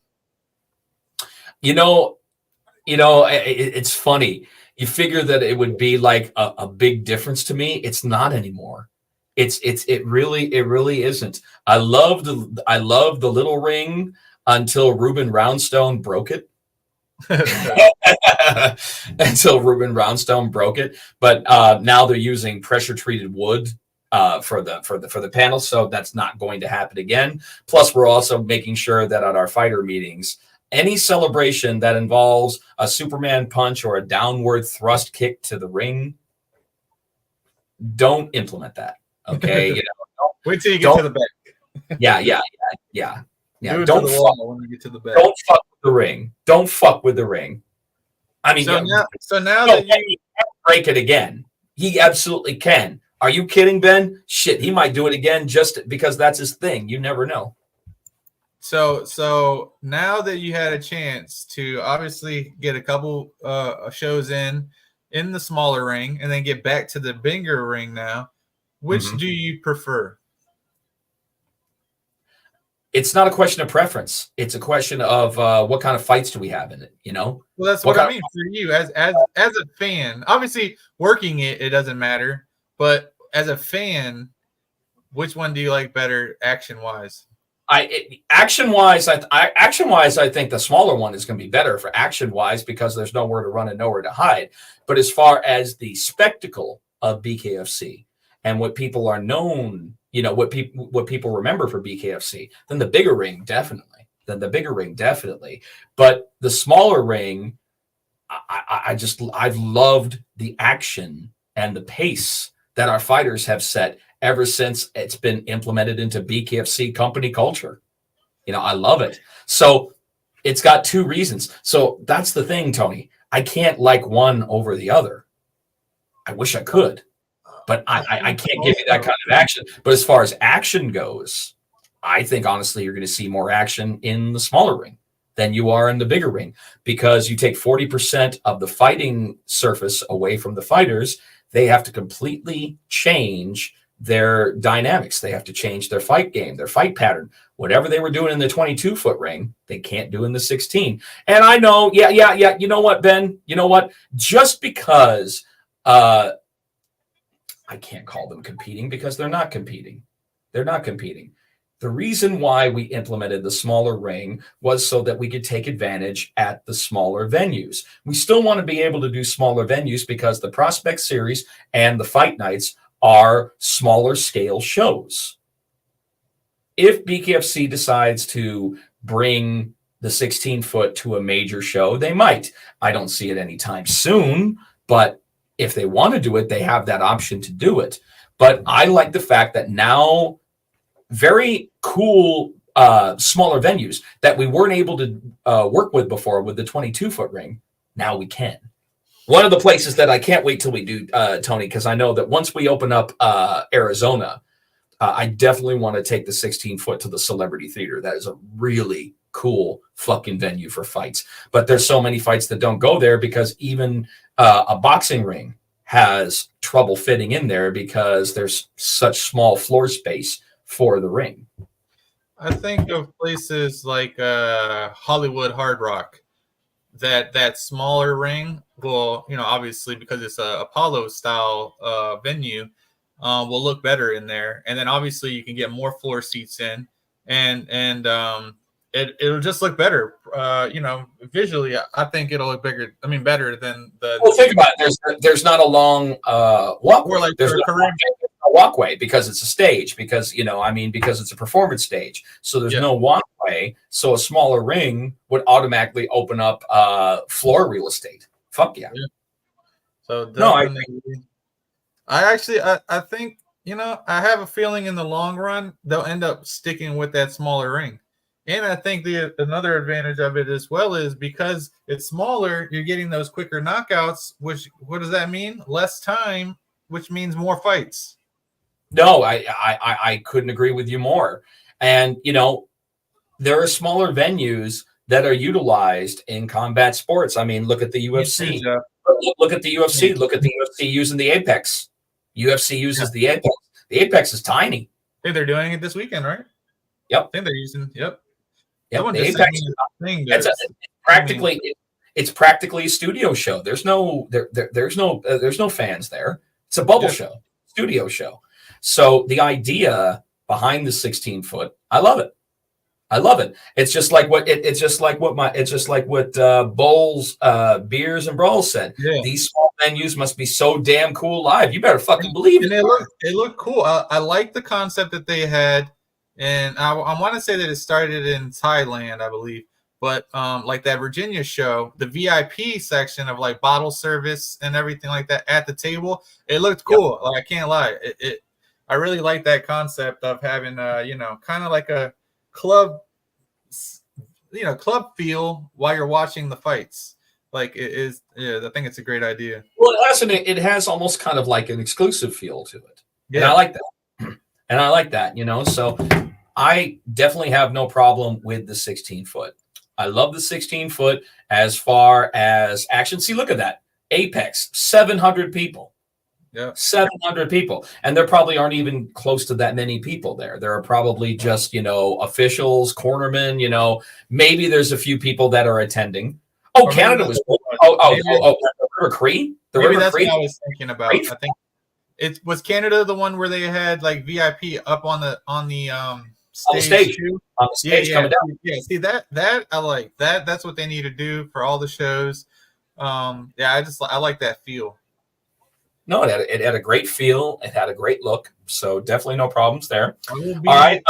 It's funny. You figure that it would be like a big difference to me. It's not anymore. It really isn't. I love the little ring until Ruben Roundstone broke it. Until Ruben Roundstone broke it. But now they're using pressure treated wood for the panel, so that's not going to happen again. Plus, we're also making sure that at our fighter meetings, any celebration that involves a Superman punch or a downward thrust kick to the ring, don't implement that. Okay, wait till you get to the back. Yeah. Do it Don't to the wall when you get to the back. Don't fuck with the ring. Don't fuck with the ring. I mean, so now that he can break it again, he absolutely can. Are you kidding, Ben? Shit, he might do it again just because that's his thing. You never know. So now that you had a chance to obviously get a couple shows in the smaller ring and then get back to the bigger ring now, which do you prefer? It's not a question of preference. It's a question of what kind of fights do we have in it, Well, that's what I mean for you as a fan. Obviously, working it doesn't matter, but as a fan, which one do you like better action-wise? Action-wise, I think the smaller one is going to be better for action-wise because there's nowhere to run and nowhere to hide. But as far as the spectacle of Bkfc and what people are known, what people remember for Bkfc, then the bigger ring definitely. But the smaller ring, I've loved the action and the pace that our fighters have set ever since it's been implemented into Bkfc company culture. I love it. So it's got two reasons. So that's the thing, Tony. I can't like one over the other. I wish I could, but I can't give you that kind of action. But as far as action goes, I think honestly you're going to see more action in the smaller ring than you are in the bigger ring because you take 40% of the fighting surface away from the fighters. They have to completely change their dynamics. They have to change their fight game, their fight pattern. Whatever they were doing in the 22-foot ring, they can't do in the 16. And I know, yeah. You know what, Ben? You know what? Just because I can't call them competing because they're not competing. They're not competing. The reason why we implemented the smaller ring was so that we could take advantage at the smaller venues. We still want to be able to do smaller venues because the Prospect Series and the Fight Nights are smaller scale shows. If Bkfc decides to bring the 16-foot to a major show, they might. I don't see it anytime soon, but if they want to do it, they have that option to do it. But I like the fact that now very cool smaller venues that we weren't able to work with before with the 22-foot ring, now we can. One of the places that I can't wait till we do, Tony, because I know that once we open up Arizona, I definitely want to take the 16-foot to the Celebrity Theater. That is a really cool fucking venue for fights. But there's so many fights that don't go there because even a boxing ring has trouble fitting in there because there's such small floor space for the ring. I think of places like Hollywood Hard Rock, that smaller ring will, obviously because it's a Apollo style venue, will look better in there. And then obviously you can get more floor seats in and it'll just look better. Visually, I think it'll look bigger. I mean, better than the. Well, think about it. There's not a long walkway. Like there's a walkway because it's a stage. Because because it's a performance stage. So there's no walkway. So a smaller ring would automatically open up floor real estate. Fuck yeah. So I think I have a feeling in the long run they'll end up sticking with that smaller ring. And I think another advantage of it as well is because it's smaller, you're getting those quicker knockouts, which what does that mean? Less time, which means more fights. No, I couldn't agree with you more. And, there are smaller venues that are utilized in combat sports. I mean, look at the UFC. Look at the UFC. Look at the UFC using the Apex. UFC uses the Apex. The Apex is tiny. I think they're doing it this weekend, right? Yep. I think they're using, Yep. The Apex it's practically a studio show. There's no fans there. It's a bubble show, studio show. So the idea behind the 16-foot, I love it. I love it. It's just like what Bowles, Beers and Brawls said. Yeah. These small venues must be so damn cool live. You better fucking believe and it. It looked cool. I like the concept that they had, and I want to say that it started in Thailand, I believe. But like that Virginia show, the VIP section of like bottle service and everything like that at the table, it looked cool. Yep. Like I can't lie, I really like that concept of having kind of like a club feel while you're watching the fights. Like it is, yeah, I think it's a great idea. Well, it has almost kind of like an exclusive feel to it. Yeah. And I like that. And I like that, so I definitely have no problem with the 16-foot. I love the 16-foot as far as action. See, look at that. Apex, 700 people. Yeah. 700 people. And there probably aren't even close to that many people there. There are probably just, officials, cornermen, maybe there's a few people that are attending. Oh, Canada was. River Cree. Maybe that's what I was thinking about. I think it was Canada, the one where they had like VIP up on the stage. On the stage coming down. Yeah, see that I like that. That's what they need to do for all the shows. I like that feel. No, it had a great feel. It had a great look. So definitely no problems there. All right.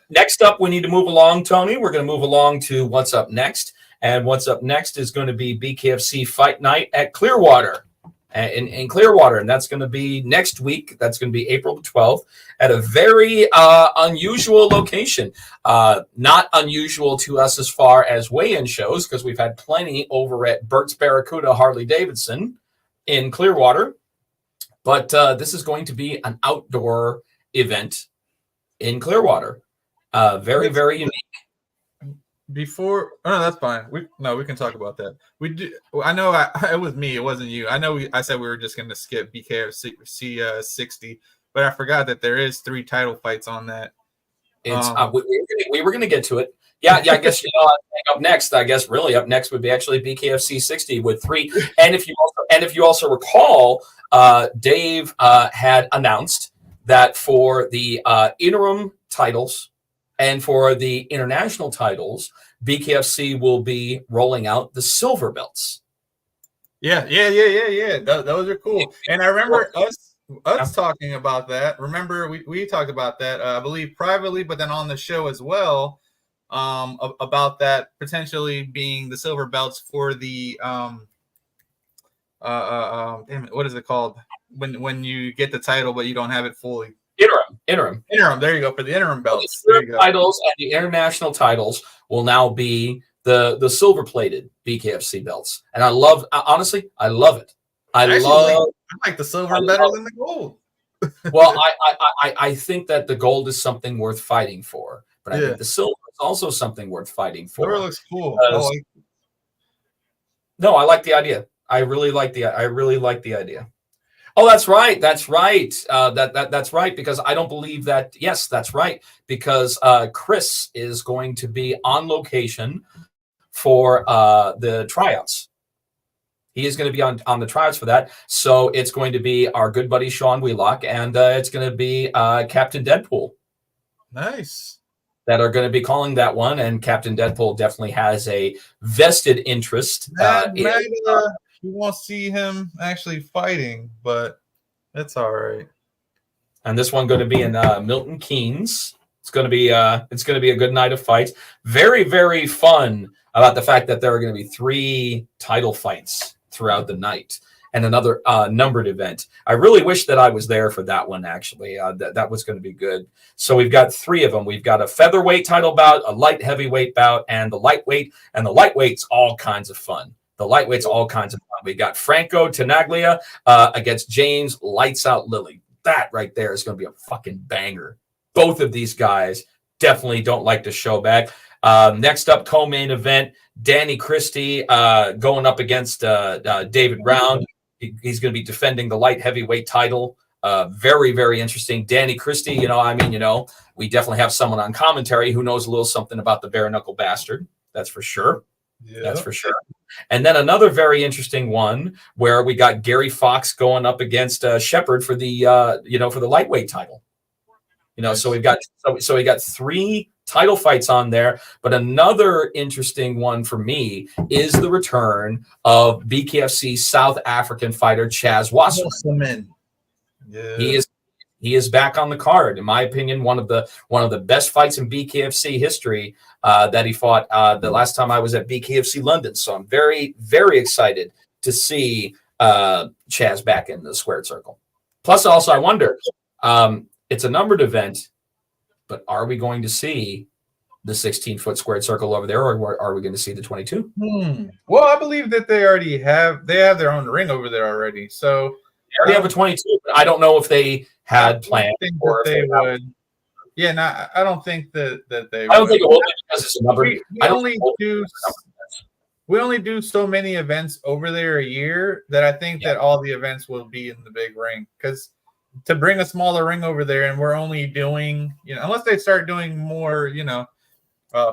Next up, we need to move along, Tony. We're going to move along to what's up next. And what's up next is going to be Bkfc Fight Night at Clearwater, in Clearwater. And that's going to be next week. That's going to be April 12th at a very unusual location. Not unusual to us as far as weigh-in shows, because we've had plenty over at Burt's Barracuda Harley Davidson in Clearwater. But this is going to be an outdoor event in Clearwater. Very, very unique. That's fine. We can talk about that. We do. I know it was me. It wasn't you. I know. I said we were just going to skip Bkfc 60, but I forgot that there is 3 title fights on that. It's we were going to get to it. Yeah. I guess up next. I guess really up next would be actually Bkfc 60 with 3. And if you also recall, Dave had announced that for the interim titles and for the international titles, Bkfc will be rolling out the silver belts. Yeah. Those are cool. And I remember us talking about that. Remember, we talked about that, I believe privately, but then on the show as well, about that potentially being the silver belts for the damn it, what is it called when you get the title but you don't have it fully? Interim. There you go, for the interim belts. The titles and the international titles will now be the silver plated Bkfc belts, and I love it. I like the silver better than the gold. Well, I think that the gold is something worth fighting for, but I think the silver is also something worth fighting for. Silver looks cool. No, I like the idea. I really like the idea. Oh, that's right. That's right. That's right. Because I don't believe that. Yes, that's right. Because Chris is going to be on location for the tryouts. He is going to be on the tryouts for that. So it's going to be our good buddy Sean Wheelock, and it's going to be Captain Deadpool. Nice. That are going to be calling that one, and Captain Deadpool definitely has a vested interest. You won't see him actually fighting, but that's all right. And this one going to be in Milton Keynes. It's going to be a good night of fights. Very, very fun about the fact that there are going to be 3 title fights throughout the night and another numbered event. I really wish that I was there for that one. Actually, that was going to be good. So we've got 3 of them. We've got a featherweight title bout, a light heavyweight bout, and the lightweight. And the lightweight's all kinds of fun. The lightweight's all kinds of fun. We got Franco Tenaglia against James Lights Out Lilly. That right there is going to be a fucking banger. Both of these guys definitely don't like to show back. Next up, co-main event, Danny Christie going up against David Round. He's going to be defending the light heavyweight title. Very, very interesting. Danny Christie, we definitely have someone on commentary who knows a little something about the bare knuckle bastard. That's for sure. Yeah. That's for sure. And then another very interesting one where we got Gary Fox going up against Shepard for the for the lightweight title. So we got 3 title fights on there. But another interesting one for me is the return of BKFC South African fighter Chaz Wasserman. Yeah. He is back on the card. In my opinion, one of the best fights in BKFC history that he fought the last time I was at BKFC London. So I'm very, very excited to see Chaz back in the squared circle. Plus, also, I wonder, it's a numbered event, but are we going to see the 16-foot squared circle over there, or are we going to see the 22? Well, I believe that they have their own ring over there already. So they already have a 22, but I don't know if they had planned or if they would. Yeah, no, I don't think that they. I don't think it will be because it's a numbered. We only do so many events over there a year that I think that all the events will be in the big ring, because to bring a smaller ring over there and we're only doing, unless they start doing more,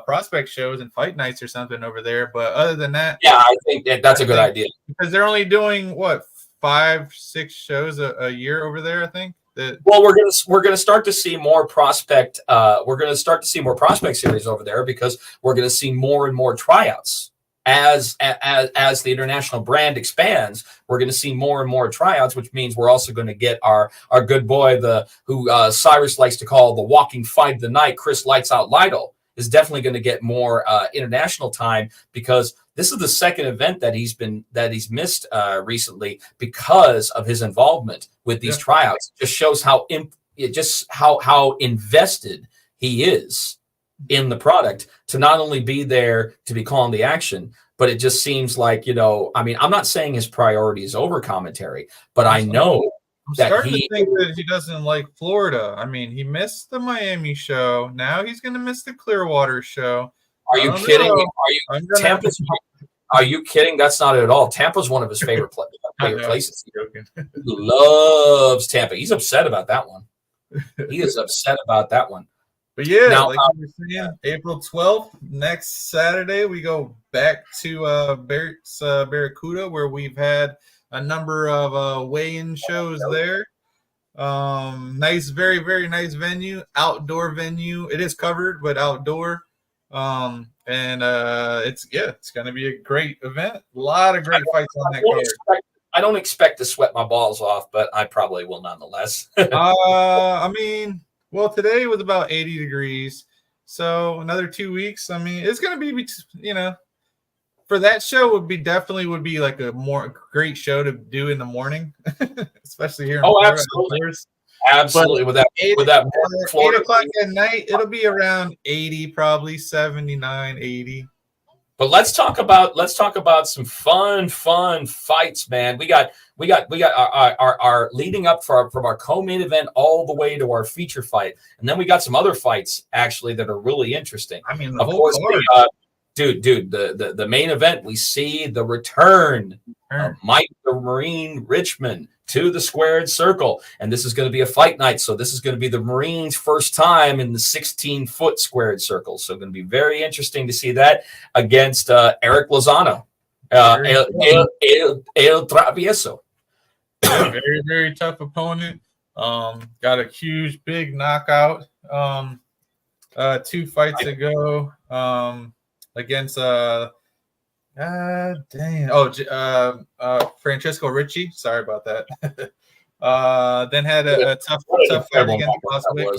prospect shows and fight nights or something over there. But other than that, yeah, I think that's a good idea, because they're only doing 5-6 shows a year over there. I think that. Well, we're gonna start to see more prospect. We're gonna start to see more prospect series over there because we're gonna see more and more tryouts. As the international brand expands, we're going to see more and more tryouts, which means we're also going to get our good boy, who Cyrus likes to call the walking fight of the night, Chris Lights Out Lytle, is definitely going to get more international time, because this is the second event that he's missed recently because of his involvement with these tryouts. It just shows how invested he is in the product to not only be there to be calling the action, but it just seems like, I'm not saying his priority is over commentary, but I know that starting to think that he doesn't like Florida. I mean, he missed the Miami show. Now he's going to miss the Clearwater show. Are you kidding? Are you kidding? That's not it at all. Tampa's one of his favorite places. He loves Tampa. He's upset about that one. He is upset about that one. But yeah, like you were saying, April 12th, next Saturday, we go back to Barrett's Barracuda, where we've had a number of weigh-in shows there. Nice, very, very nice venue, outdoor venue. It is covered, but outdoor. And it's going to be a great event. A lot of great fights on that card. I don't expect to sweat my balls off, but I probably will nonetheless. Well, today was about 80 degrees. So another 2 weeks. I mean, it's going to be, for that show would be like a more great show to do in the morning, especially here in Florida. Absolutely. With that 8 o'clock at night, it'll be around 80, probably 79, 80. But let's talk about some fun fights, man. We got our leading up from our co-main event all the way to our feature fight, and then we got some other fights actually that are really interesting. I mean, of course, the main event, we see the return of Mike the Marine Richmond to the squared circle, and this is going to be a fight night. So this is going to be the Marines' first time in the 16-foot squared circle. So going to be very interesting to see that against Eric Lozano, El Travieso. Very, very tough opponent. Got a huge, big knockout 2 fights ago against Francesco Ricci. Sorry about that. Then had a tough fight against Boswick.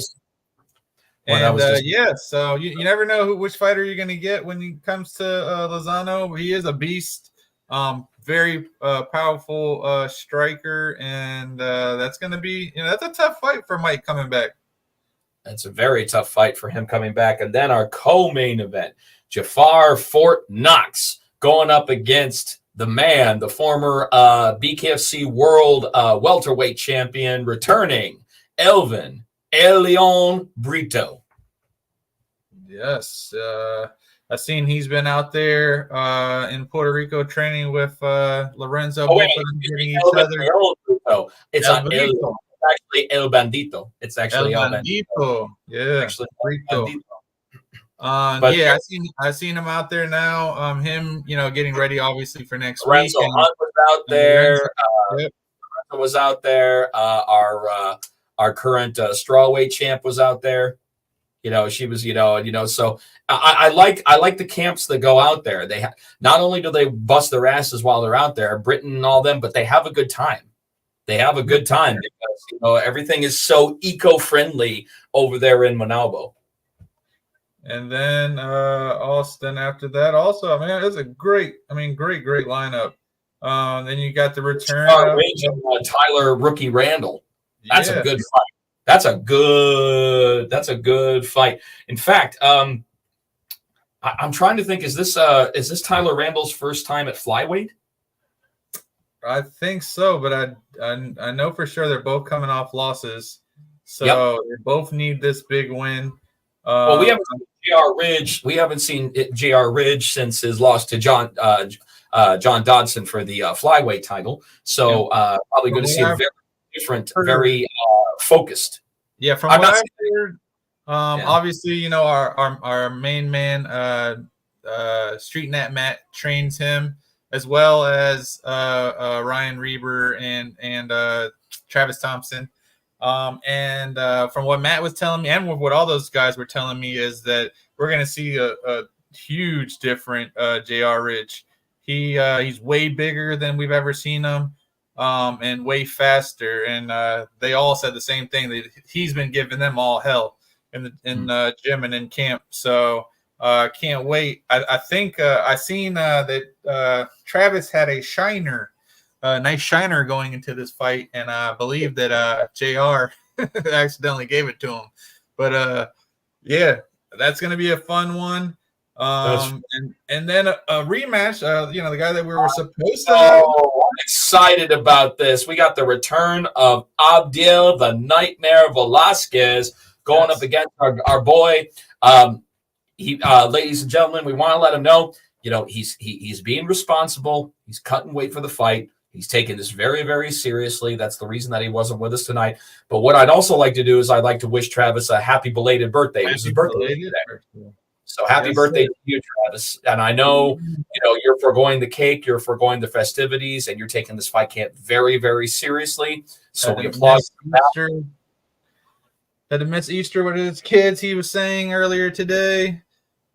And so you never know which fighter you're going to get when it comes to Lozano. He is a beast, very powerful striker, and that's going to be that's a tough fight for Mike coming back. That's a very tough fight for him coming back. And then our co-main event, Jafar Fort Knox going up against the man, the former BKFC World welterweight champion, returning Elvin El Leon Brito. Yes, I've seen he's been out there in Puerto Rico training with Lorenzo. It's not El. It's actually El Bandito. It's actually El Bandito. Yeah, actually Bandito. But Yeah, I seen him out there now. Him, getting ready obviously for next week. Lorenzo And Hunt was out there. Yep. Was out there. Our current strawweight champ was out there. She was. So I like the camps that go out there. They not only do they bust their asses while they're out there, Britain and all them, but they have a good time. They have a good time because everything is so eco-friendly over there in Manaubo. And then Austin after that. Also, man, it's a great lineup. Then you got the return of Tyler Rookie Randall. That's yeah. a good fight. That's a good fight. In fact, I'm trying to think, is this Tyler Randall's first time at flyweight? I think so, but I know for sure they're both coming off losses. So they both need this big win. Well, we haven't seen J.R. Ridge. We haven't seen J.R. Ridge since his loss to John Dodson for the flyweight title. So probably going to see a very different, very focused. Yeah, from what I've heard, obviously, our main man, Street Nat Matt, trains him, as well as Ryan Reber and Travis Thompson. And from what Matt was telling me, and what all those guys were telling me, is that we're going to see a huge different J.R. Ridge. He's way bigger than we've ever seen him, and way faster. And they all said the same thing, that he's been giving them all hell in the gym and in camp. So can't wait. I think I seen that Travis had a nice shiner going into this fight, and I believe that JR accidentally gave it to him. But yeah, that's gonna be a fun one. And then a rematch. The guy that we were supposed to have. Oh, I'm excited about this. We got the return of Abdil the Nightmare Velasquez going up against our boy. Ladies and gentlemen, we want to let him know, he's being responsible. He's cutting weight for the fight. He's taking this very, very seriously. That's the reason that he wasn't with us tonight. But what I'd also like to do is I'd like to wish Travis a happy belated birthday. It was his birthday today. So happy birthday to you, Travis. And I know, you're foregoing the cake, you're foregoing the festivities, and you're taking this fight camp very, very seriously. So we applaud Easter. Had to miss Easter with his kids, he was saying earlier today.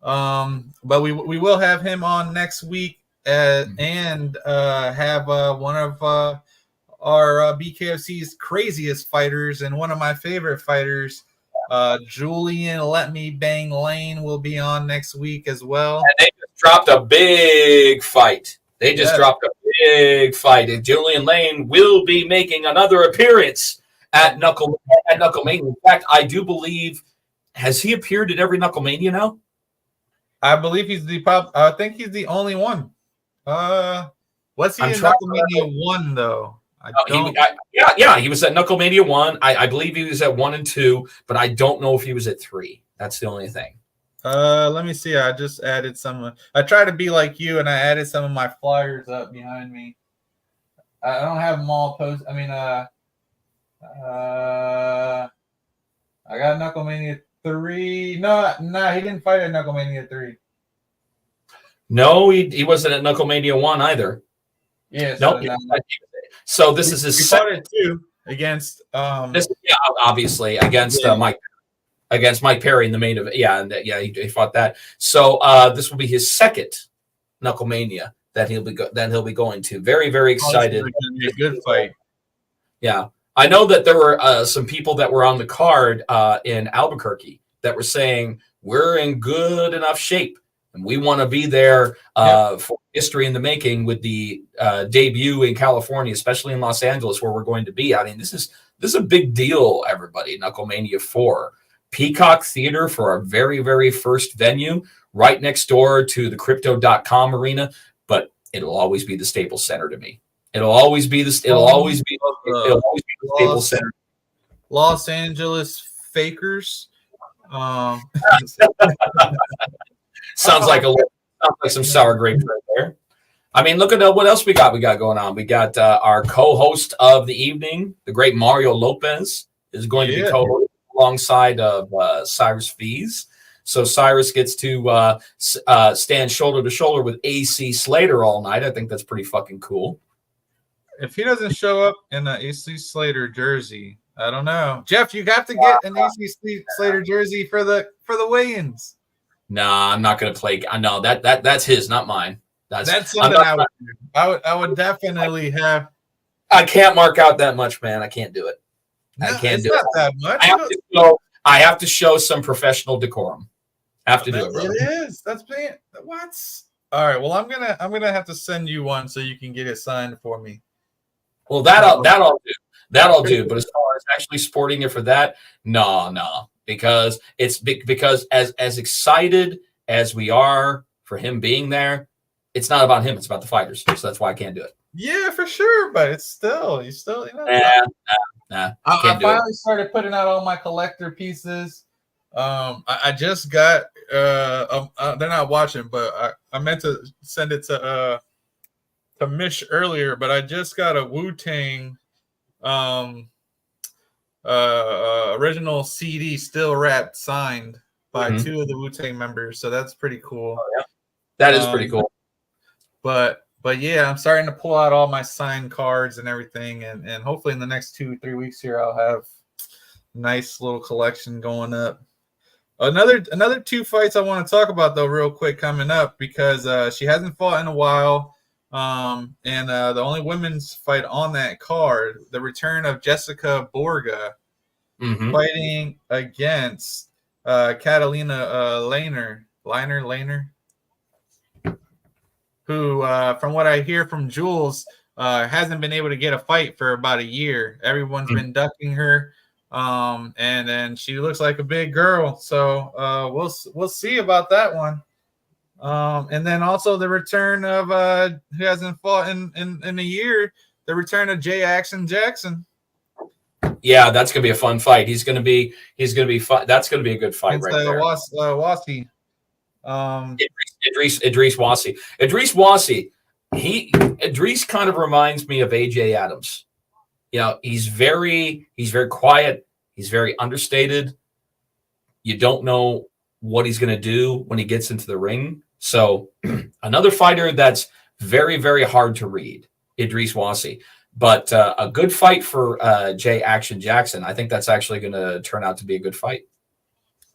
But we will have him on next week. And have one of our BKFC's craziest fighters and one of my favorite fighters, Julian Let Me Bang Lane, will be on next week as well. And they just dropped a big fight. And Julian Lane will be making another appearance at Knucklemania. In fact, I do believe, has he appeared at every Knucklemania now? I believe I think he's the only one. What's he in Knucklemania 1 though? He was at Knucklemania 1. I believe he was at 1 and 2, but I don't know if he was at 3. That's the only thing. Let me see. I just added some. I try to be like you, and I added some of my flyers up behind me. I don't have them all posted. I mean, I got Knucklemania 3. No, he didn't fight at Knucklemania 3. No, he wasn't at Knucklemania 1 either. Yeah. So this is his second two against obviously against Mike Perry in the main event. He fought that. So this will be his second Knucklemania that he'll be going to. Very, very excited. It's gonna be a good fight. Yeah. I know that there were some people that were on the card in Albuquerque that were saying we're in good enough shape and we want to be there for history in the making with the debut in California, especially in Los Angeles, where we're going to be. I mean, this is a big deal, everybody. Knucklemania 4. Peacock Theater for our very, very first venue, right next door to the Crypto.com arena, but it'll always be the Staples Center to me. It'll always be the Staples Center. Los Angeles Fakers. Sounds like some sour grapes right there. I mean, look at what else we got. We got going on. We got our co-host of the evening, the great Mario Lopez, is going to be co-hosting alongside of Cyrus Fees. So Cyrus gets to stand shoulder to shoulder with AC Slater all night. I think that's pretty fucking cool. If he doesn't show up in an AC Slater jersey, I don't know. Jeff, you got to get an AC Slater jersey for the weigh-ins. Nah, I'm not gonna play. I know that's his, not mine. That's something I would do. I would definitely have. I can't mark out that much, man. I can't do it. I can't do it. That much. I have to show some professional decorum. I have to do it, bro. It is. That's being what? All right. Well, I'm gonna have to send you one so you can get it signed for me. Well, that'll do. That'll do. But as far as actually sporting it for that, no. Because as excited as we are for him being there, it's not about him. It's about the fighters. So that's why I can't do it. Yeah, for sure. But it's still, you know. Nah. I finally started putting out all my collector pieces. I just got. They're not watching, but I meant to send it to Mish earlier. But I just got a Wu-Tang original CD still wrapped, signed by two of the Wu-Tang members. So that's pretty cool. Oh, yeah. That is pretty cool. But yeah, I'm starting to pull out all my signed cards and everything, and hopefully in the next 2-3 weeks here I'll have a nice little collection going up. Another 2 fights I want to talk about though real quick coming up, because she hasn't fought in a while. And the only women's fight on that card, the return of Jessica Borga fighting against Catalina Lehner, who, from what I hear from Jules, hasn't been able to get a fight for about a year. Everyone's been ducking her, and then she looks like a big girl. So we'll see about that one. And then also the return of who hasn't fought in a year, the return of J. Action Jackson. Yeah, that's gonna be a fun fight. He's gonna be fun. That's gonna be a good fight right there. Wasi. Idris Wasi. Idris Wasi. Idris kind of reminds me of AJ Adams. You know, he's very quiet. He's very understated. You don't know what he's going to do when he gets into the ring. So another fighter that's very, very hard to read, Idris Wasi. But a good fight for J. Action Jackson. I think that's actually going to turn out to be a good fight.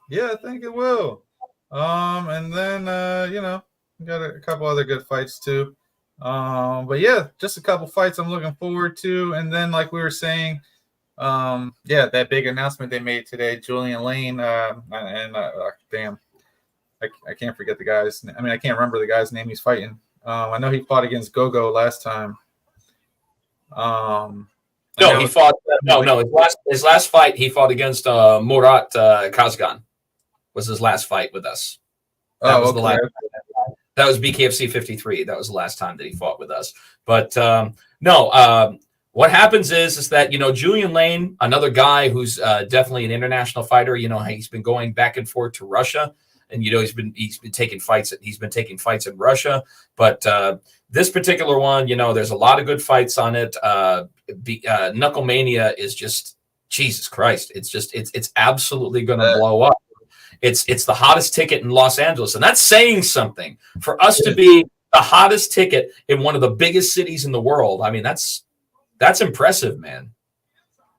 Yeah, I think it will. And then, got a couple other good fights too. But yeah, just a couple fights I'm looking forward to. And then, like we were saying, that big announcement they made today, Julian Lane, damn, I can't forget the guy's. I can't remember the guy's name he's fighting. I know he fought against Gogo last time. He fought. His last fight he fought against Murat Kazgan. Was his last fight with us. That was the last. That was Bkfc 53. That was the last time that he fought with us. But what happens is that, Julian Lane, another guy who's definitely an international fighter. He's been going back and forth to Russia, and he's been taking fights. He's been taking fights in Russia. But this particular one, there's a lot of good fights on it. Knucklemania is just Jesus Christ. It's absolutely going to blow up. It's the hottest ticket in Los Angeles, and that's saying something. For us to be the hottest ticket in one of the biggest cities in the world, that's impressive, man.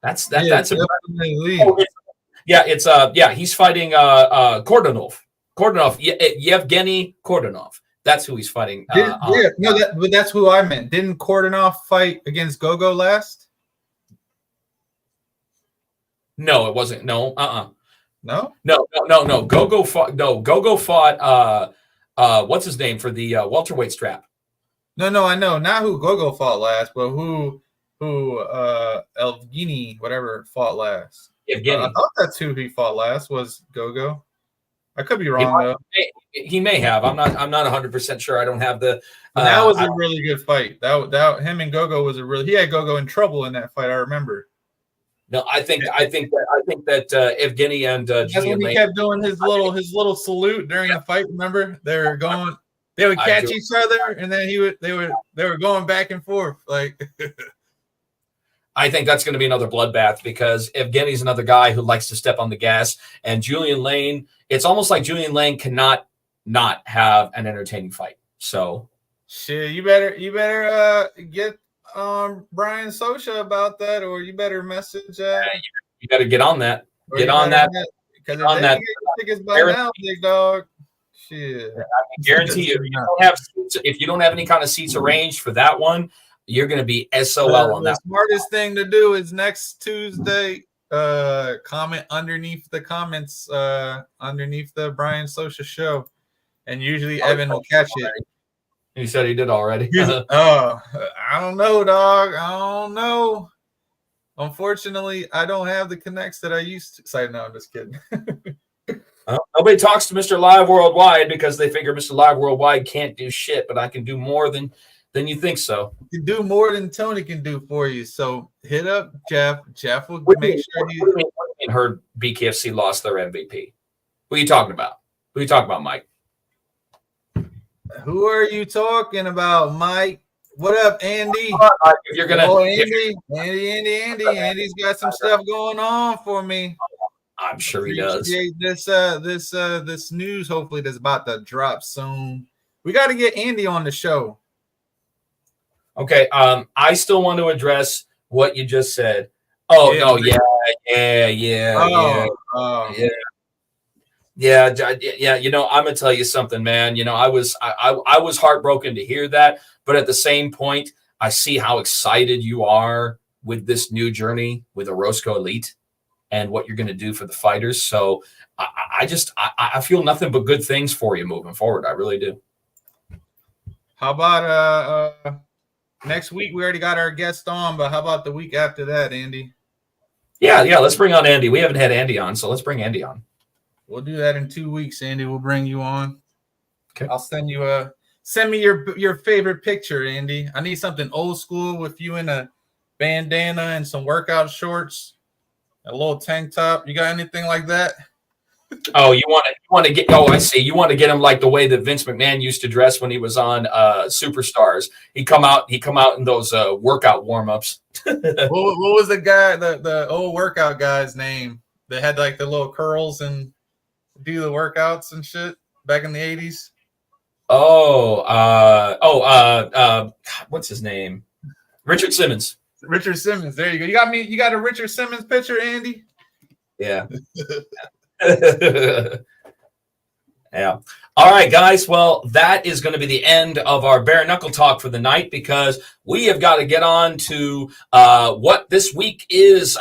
That's impressive. He's fighting Kordonov. Yevgeny Kordonov. That's who he's fighting. But that's who I meant. Didn't Kordonov fight against Gogo last? No, it wasn't. No, No. Gogo fought. No, Gogo fought. What's his name for the welterweight strap? No, I know not who Gogo fought last, but who Evgeny whatever fought last. Evgeny. I thought that's who he fought last was Gogo. I could be wrong though. He may have. I'm not 100% sure. I don't have the. That was a really good fight. That him and Gogo was he had Gogo in trouble in that fight. I remember. No, I think that Evgeny and that's when he kept doing his little salute during the fight. Remember, they would catch each other, and then they were going back and forth like. I think that's going to be another bloodbath because Evgeny's another guy who likes to step on the gas, and Julian Lane. It's almost like Julian Lane cannot not have an entertaining fight. So, shit, you better get Brian Sosha about that, or you better message. You got to get on that. Get on that. Because if they get tickets by now, big dog. Shit. I guarantee you, if you don't have any kind of seats arranged for that one, you're going to be SOL on that. The smartest thing to do is next Tuesday, comment underneath the comments, underneath the Brian Sosha show, and usually Evan will catch it. He said he did already. I don't know, dog. I don't know. Unfortunately, I don't have the connects that I used to. Sorry, no, I'm just kidding. Nobody talks to Mr. Live Worldwide because they figure Mr. Live Worldwide can't do shit, but I can do more than you think so. You can do more than Tony can do for you. So hit up Jeff. Jeff will make sure you. What do you mean heard Bkfc lost their MVP? What are you talking about? Who are you talking about, Mike? Who are you talking about, Mike? What up, Andy? If you're gonna, Andy's got some stuff going on for me. I'm sure he does. This news hopefully that's about to drop soon. We got to get Andy on the show. Okay. I still want to address what you just said. Oh yeah. No, yeah. You know, I'm gonna tell you something, man. You know, I was heartbroken to hear that, but at the same point, I see how excited you are with this new journey with Orozco Elite and what you're going to do for the fighters. So I feel nothing but good things for you moving forward. I really do. How about next week? We already got our guest on, but how about the week after that, Andy? Yeah. Let's bring on Andy. We haven't had Andy on, so let's bring Andy on. We'll do that in 2 weeks, Andy. We'll bring you on. Okay. I'll send you send me your favorite picture, Andy. I need something old school with you in a bandana and some workout shorts, a little tank top. You got anything like that? Oh, you want to get? Oh, I see. You want to get him like the way that Vince McMahon used to dress when he was on Superstars. He come out in those workout warm-ups. What was the guy, the old workout guy's name? They had like the little curls and do the workouts and shit back in the 80s. What's his name? Richard Simmons. Richard Simmons. There you go. You got a Richard Simmons picture, Andy? Yeah. Yeah. All right, guys. Well, that is going to be the end of our bare knuckle talk for the night because we have got to get on to what this week is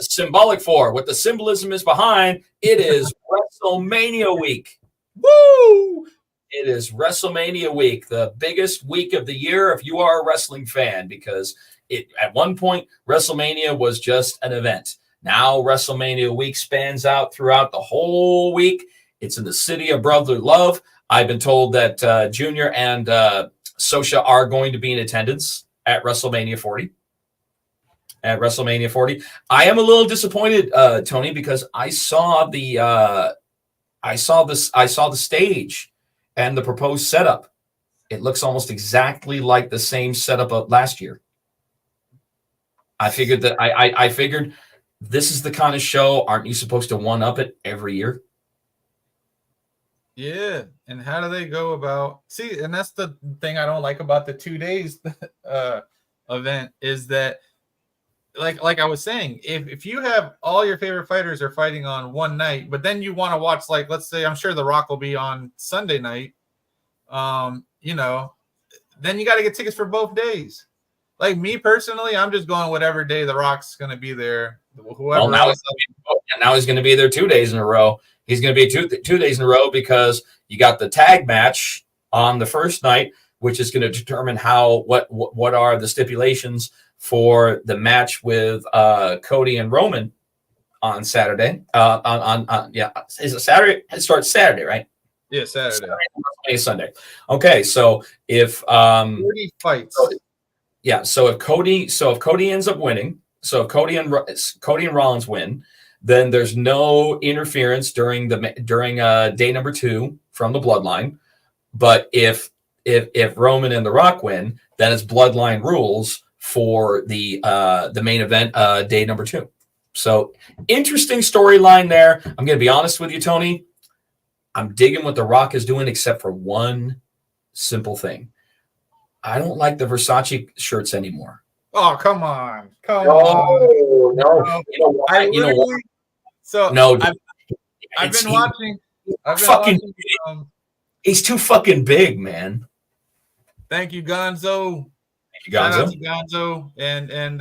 symbolic for, what the symbolism is behind. It is WrestleMania week. Woo! It is WrestleMania week, the biggest week of the year if you are a wrestling fan, because at one point, WrestleMania was just an event. Now WrestleMania week spans out throughout the whole week. It's in the city of brotherly love. I've been told that Junior and Sosha are going to be in attendance at WrestleMania 40. At WrestleMania 40, I am a little disappointed, Tony, because I saw the stage and the proposed setup. It looks almost exactly like the same setup of last year. I figured that I figured this is the kind of show. Aren't you supposed to one up it every year? Yeah, and how do they go about? See, and that's the thing I don't like about the 2 days event is that, like I was saying, if you have all your favorite fighters are fighting on one night, but then you want to watch, like, let's say, I'm sure The Rock will be on Sunday night, you know, then you got to get tickets for both days. Like me personally, I'm just going whatever day The Rock's going to be there. Whoever. Well, now he's going to be there 2 days in a row. He's going to be two days in a row because you got the tag match on the first night, which is going to determine what are the stipulations for the match with Cody and Roman on Saturday. Is it Saturday? It starts Saturday, right? Yeah, Saturday. Sunday. Okay, so if 40 fights. So if Cody ends up winning, so if Cody and Rollins win, then there's no interference during day number 2 from the bloodline. But if Roman and The Rock win, then it's bloodline rules for the main event, day number 2. So interesting storyline there. I'm going to be honest with you, Tony. I'm digging what The Rock is doing, except for one simple thing. I don't like the Versace shirts anymore. Oh, come on. No. You know what? So no, I've been watching. He's too fucking big, man. Thank you, Gonzo. Shout out to Gonzo and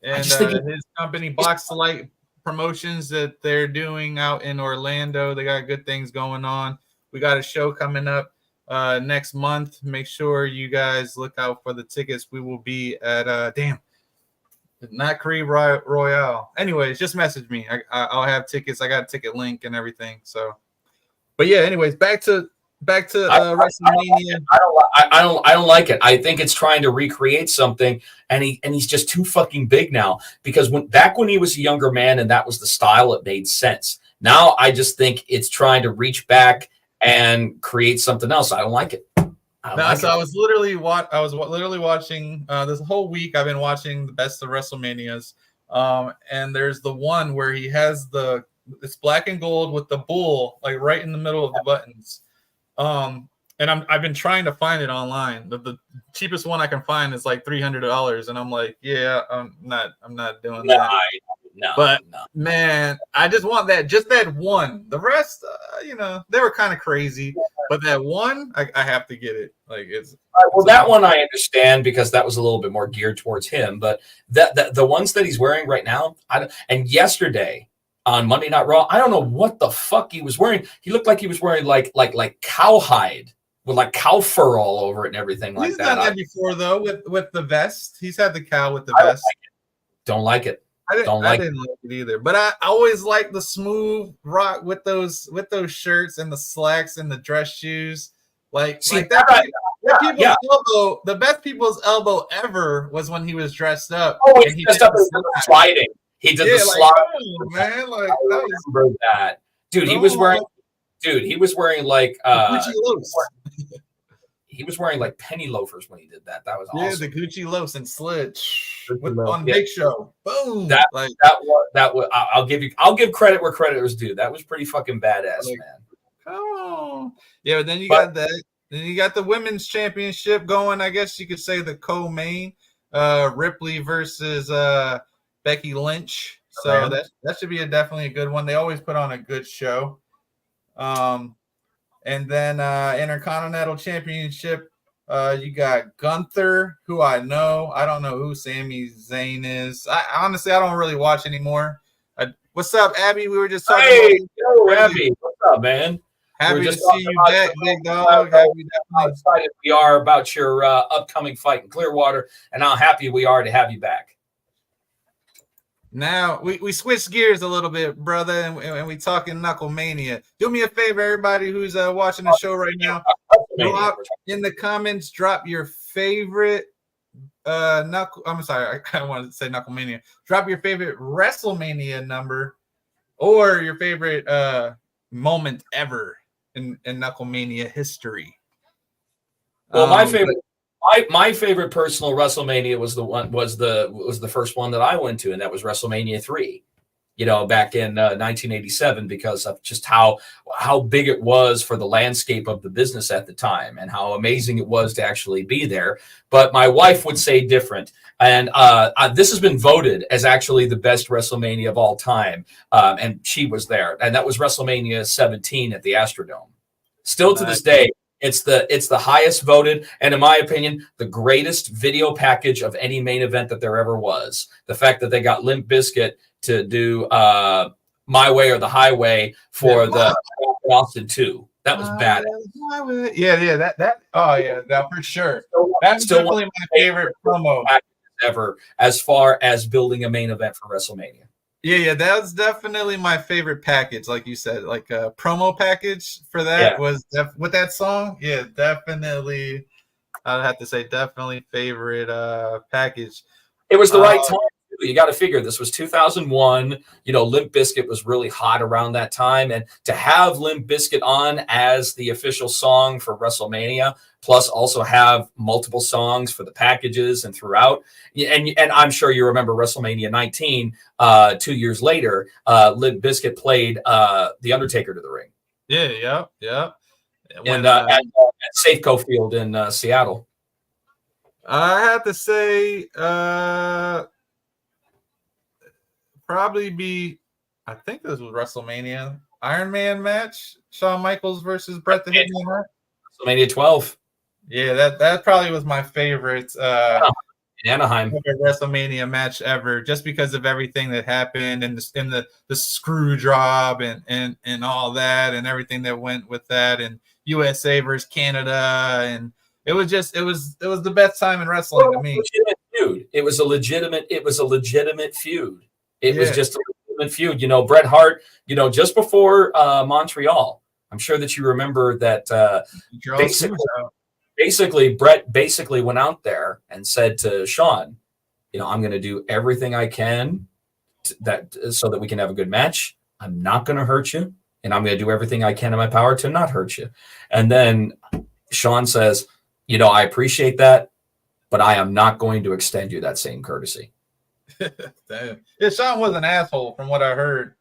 his company Box to Light Promotions that they're doing out in Orlando. They got good things going on. We got a show coming up next month. Make sure you guys look out for the tickets. We will be at not Creed Royale. Anyways, just message me. I'll have tickets. I got a ticket link and everything. So, but yeah. Anyways, back to WrestleMania. I don't like it. I think it's trying to recreate something, and he's just too fucking big now. Because back when he was a younger man and that was the style, it made sense. Now I just think it's trying to reach back and create something else. I don't like it. I was literally watching this whole week. I've been watching the best of WrestleManias, and there's the one where he has it's black and gold with the bull like right in the middle of the buttons. And I've been trying to find it online. The cheapest one I can find is like $300, and I'm like, yeah, I'm not doing that. Man, I just want that one. The rest, they were kind of crazy, but that one, I have to get it. Like that one I understand because that was a little bit more geared towards him. But the ones that he's wearing right now, and yesterday on Monday Night Raw, I don't know what the fuck he was wearing. He looked like he was wearing like cowhide with like cow fur all over it and everything like that. He's done that before though with the vest. He's had the cow with the vest. Don't like it. I didn't like it either. But I always like the smooth Rock with those shirts and the slacks and the dress shoes. The best people's elbow ever was when he was dressed up. Oh, he dressed up as sliding. He did the slide. Oh, man, like I remember that. Dude, he was wearing like he was wearing like penny loafers when he did that. That was awesome. Yeah, the Gucci loafs and slid on Big Show. Boom. I'll give credit where credit is due. That was pretty fucking badass, man. Come on. Yeah, but then you got that. Then you got the women's championship going. I guess you could say the co-main. Ripley versus Becky Lynch. So that should be definitely a good one. They always put on a good show. And then Intercontinental Championship, you got Gunther, who I know. I don't know who Sami Zayn is. I don't really watch anymore. What's up, Abby? We were just talking about Abby. What's up, man? Happy to see you back, big dog. How excited we are about your upcoming fight in Clearwater, and how happy we are to have you back. Now, we switched gears a little bit, brother, and we talking Knucklemania. Do me a favor, everybody who's watching the show right now. Drop in the comments, drop your favorite I'm sorry, I wanted to say Knucklemania. Drop your favorite WrestleMania number or your favorite moment ever in Knucklemania history. Well, my favorite personal WrestleMania was the first one that I went to, and that was WrestleMania 3. Back in 1987, because of just how big it was for the landscape of the business at the time, and how amazing it was to actually be there. But my wife would say different, and this has been voted as actually the best WrestleMania of all time, and she was there, and that was WrestleMania 17 at the Astrodome. Still to this day, it's the highest voted, and in my opinion, the greatest video package of any main event that there ever was. The fact that they got Limp Bizkit to do My Way or the Highway for the Austin 2. That was badass. Yeah, that for sure. That's still definitely my favorite promo ever as far as building a main event for WrestleMania. Yeah, that was definitely my favorite package, like you said, like a promo package for that was with that song. Yeah, definitely. I'd have to say definitely favorite package. It was the right time. You got to figure this was 2001. You know, Limp Bizkit was really hot around that time, and to have Limp Bizkit on as the official song for WrestleMania, plus also have multiple songs for the packages and throughout. And I'm sure you remember WrestleMania 19. 2 years later, Limp Bizkit played The Undertaker to the ring. Yeah. And at Safeco Field in Seattle. I have to say, probably be, I think this was WrestleMania Iron Man match, Shawn Michaels versus Bret the Hitman Hart. WrestleMania 12. Yeah, that probably was my favorite In Anaheim. WrestleMania match ever, just because of everything that happened and the screw job and all that and everything that went with that, and USA versus Canada, and it was the best time in wrestling to me. Feud. It was a legitimate feud. It was just a legitimate feud. You know, Bret Hart, you know, just before Montreal, I'm sure that you remember that basically Bret basically went out there and said to Shawn, you know, I'm going to do everything I can so that we can have a good match. I'm not going to hurt you, and I'm going to do everything I can in my power to not hurt you. And then Shawn says, you know, I appreciate that, but I am not going to extend you that same courtesy. Damn. Yeah, Shawn was an asshole from what I heard.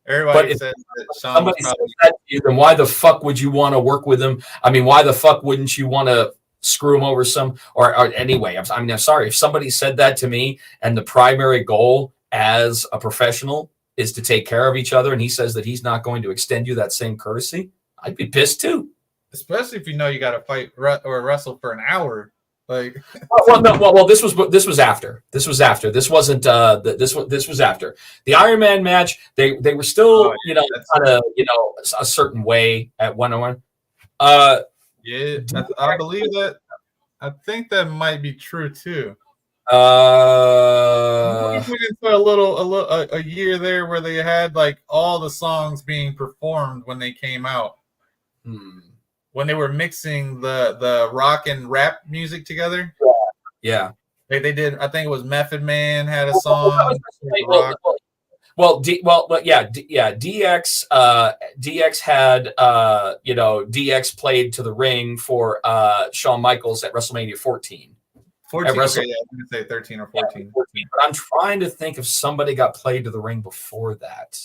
Everybody says that Shawn was probably... says that to you, then why the fuck would you want to work with him? I mean, why the fuck wouldn't you want to screw him over some? Or anyway, I'm sorry. If somebody said that to me and the primary goal as a professional is to take care of each other, and he says that he's not going to extend you that same courtesy, I'd be pissed too. Especially if you know you got to fight or wrestle for an hour. Like, this was after. This wasn't. This was after the Iron Man match. They were still, you know, kind of, you know, a certain way at 101. Yeah, I believe that. I think that might be true too. We went into a year there where they had like all the songs being performed when they came out. When they were mixing the rock and rap music together. Yeah. They did. I think it was Method Man had a song. DX had you know, DX played to the ring for Shawn Michaels at WrestleMania 14. 14. Okay, yeah, I was gonna say 13 or 14. 14. But I'm trying to think if somebody got played to the ring before that.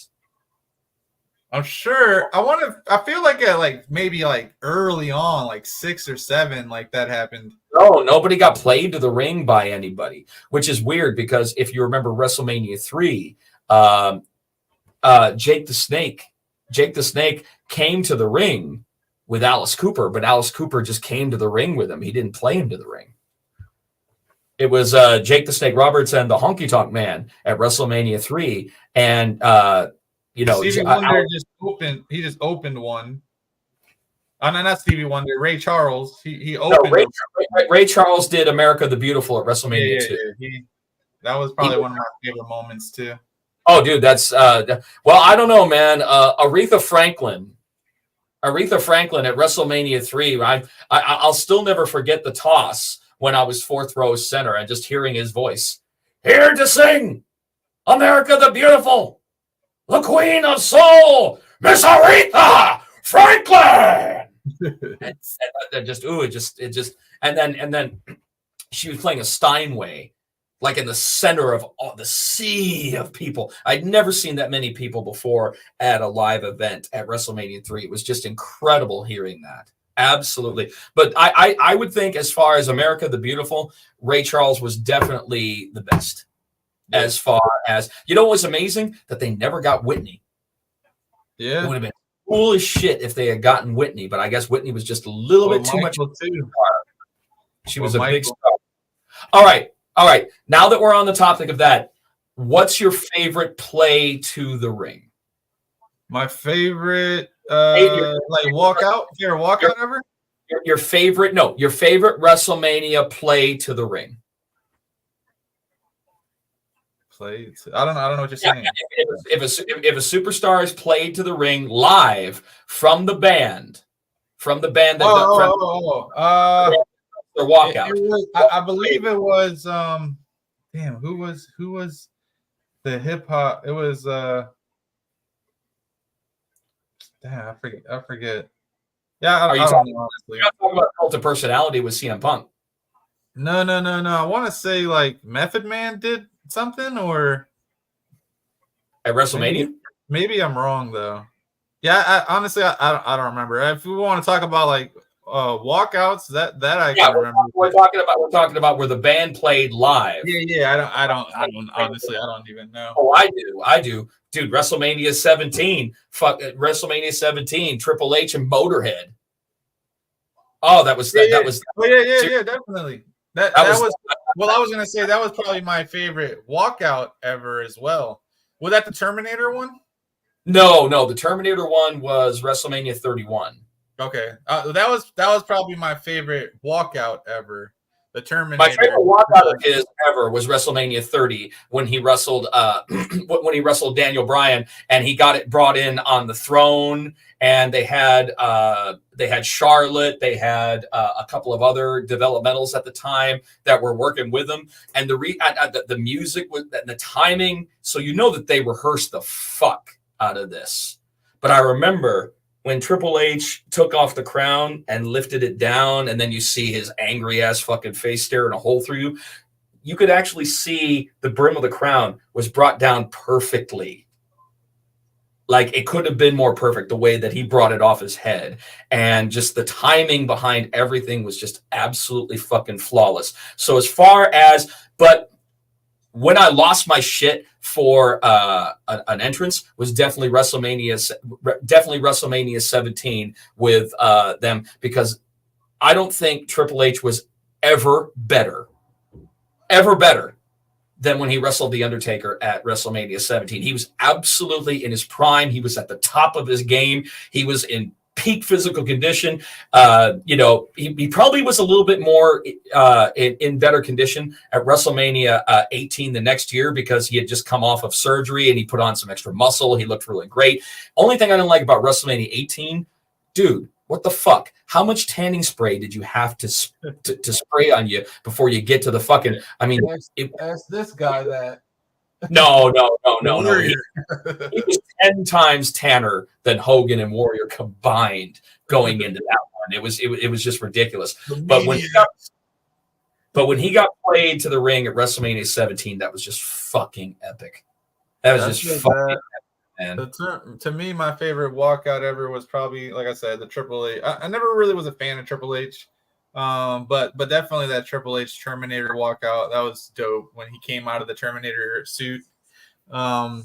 I'm sure. I feel like maybe early on, like 6 or 7, like that happened. No, nobody got played to the ring by anybody, which is weird because if you remember WrestleMania 3, Jake the Snake came to the ring with Alice Cooper, but Alice Cooper just came to the ring with him. He didn't play him to the ring. It was Jake the Snake Roberts and the Honky Tonk Man at WrestleMania 3, and you know, Stevie Wonder just opened one. Oh, no, not Stevie Wonder. Ray Charles. He opened. No, Ray Charles did "America the Beautiful" at WrestleMania 2. Yeah. That was probably one of my favorite moments too. Oh, dude, that's well, I don't know, man. Aretha Franklin at WrestleMania 3. I'll still never forget the toss when I was 4th row center and just hearing his voice. Here to sing "America the Beautiful," the Queen of Soul, Miss Aretha Franklin. And then she was playing a Steinway, like in the center of the sea of people. I'd never seen that many people before at a live event at WrestleMania 3. It was just incredible hearing that. Absolutely. But I would think, as far as America the Beautiful, Ray Charles was definitely the best. As far as, you know, what was amazing? That they never got Whitney. Yeah. It would have been cool as shit if they had gotten Whitney, but I guess Whitney was just a little bit too much. She was a big star. All right. Now that we're on the topic of that, what's your favorite play to the ring? My favorite, walkout? Is there a walkout ever? Your favorite WrestleMania play to the ring. I don't know what you're saying. If a superstar is played to the ring live from the band that their walkout. I believe it was who was the hip hop. It was damn, I forget. Yeah, I don't know, honestly. You're not talking about cult of personality with CM Punk. No. I want to say like Method Man did something, or At WrestleMania? maybe I'm wrong though. Yeah, honestly, I don't remember. If we want to talk about like walkouts, that I can remember. We're talking about where the band played live. Yeah. I don't honestly, I don't even know. Oh, I do, dude. WrestleMania 17, WrestleMania 17, Triple H and Motorhead. Oh, that was definitely. That was well, I was gonna say that was probably my favorite walkout ever as well. Was that the Terminator one? No, the Terminator one was WrestleMania 31. Okay, that was probably my favorite walkout ever. The Terminator. My favorite walkout of his ever was WrestleMania 30 when he wrestled Daniel Bryan, and he got it brought in on the throne, and they had Charlotte, they had a couple of other developmentals at the time that were working with him, and the music was the timing, so you know that they rehearsed the fuck out of this. But I remember when Triple H took off the crown and lifted it down, and then you see his angry ass fucking face staring a hole through you, you could actually see the brim of the crown was brought down perfectly. Like, it couldn't have been more perfect the way that he brought it off his head. And just the timing behind everything was just absolutely fucking flawless. So as far as, but when I lost my shit for an entrance was definitely WrestleMania 17 with them, because I don't think Triple H was ever better than when he wrestled The Undertaker at WrestleMania 17. He was absolutely in his prime. He was at the top of his game. He was in peak physical condition. He probably was a little bit more in better condition at WrestleMania 18 the next year, because he had just come off of surgery and he put on some extra muscle. He looked really great. Only thing I didn't like about WrestleMania 18, dude, what the fuck? How much tanning spray did you have to spray on you before you get to the fucking? I mean, ask this guy that. No. He was 10 times tanner than Hogan and Warrior combined going into that one. It was just ridiculous. But when he got played to the ring at WrestleMania 17, that was just fucking epic. That was just fucking epic, man. To me, my favorite walkout ever was probably, like I said, the Triple H. I never really was a fan of Triple H. But definitely that Triple H Terminator walkout, that was dope when he came out of the Terminator suit. I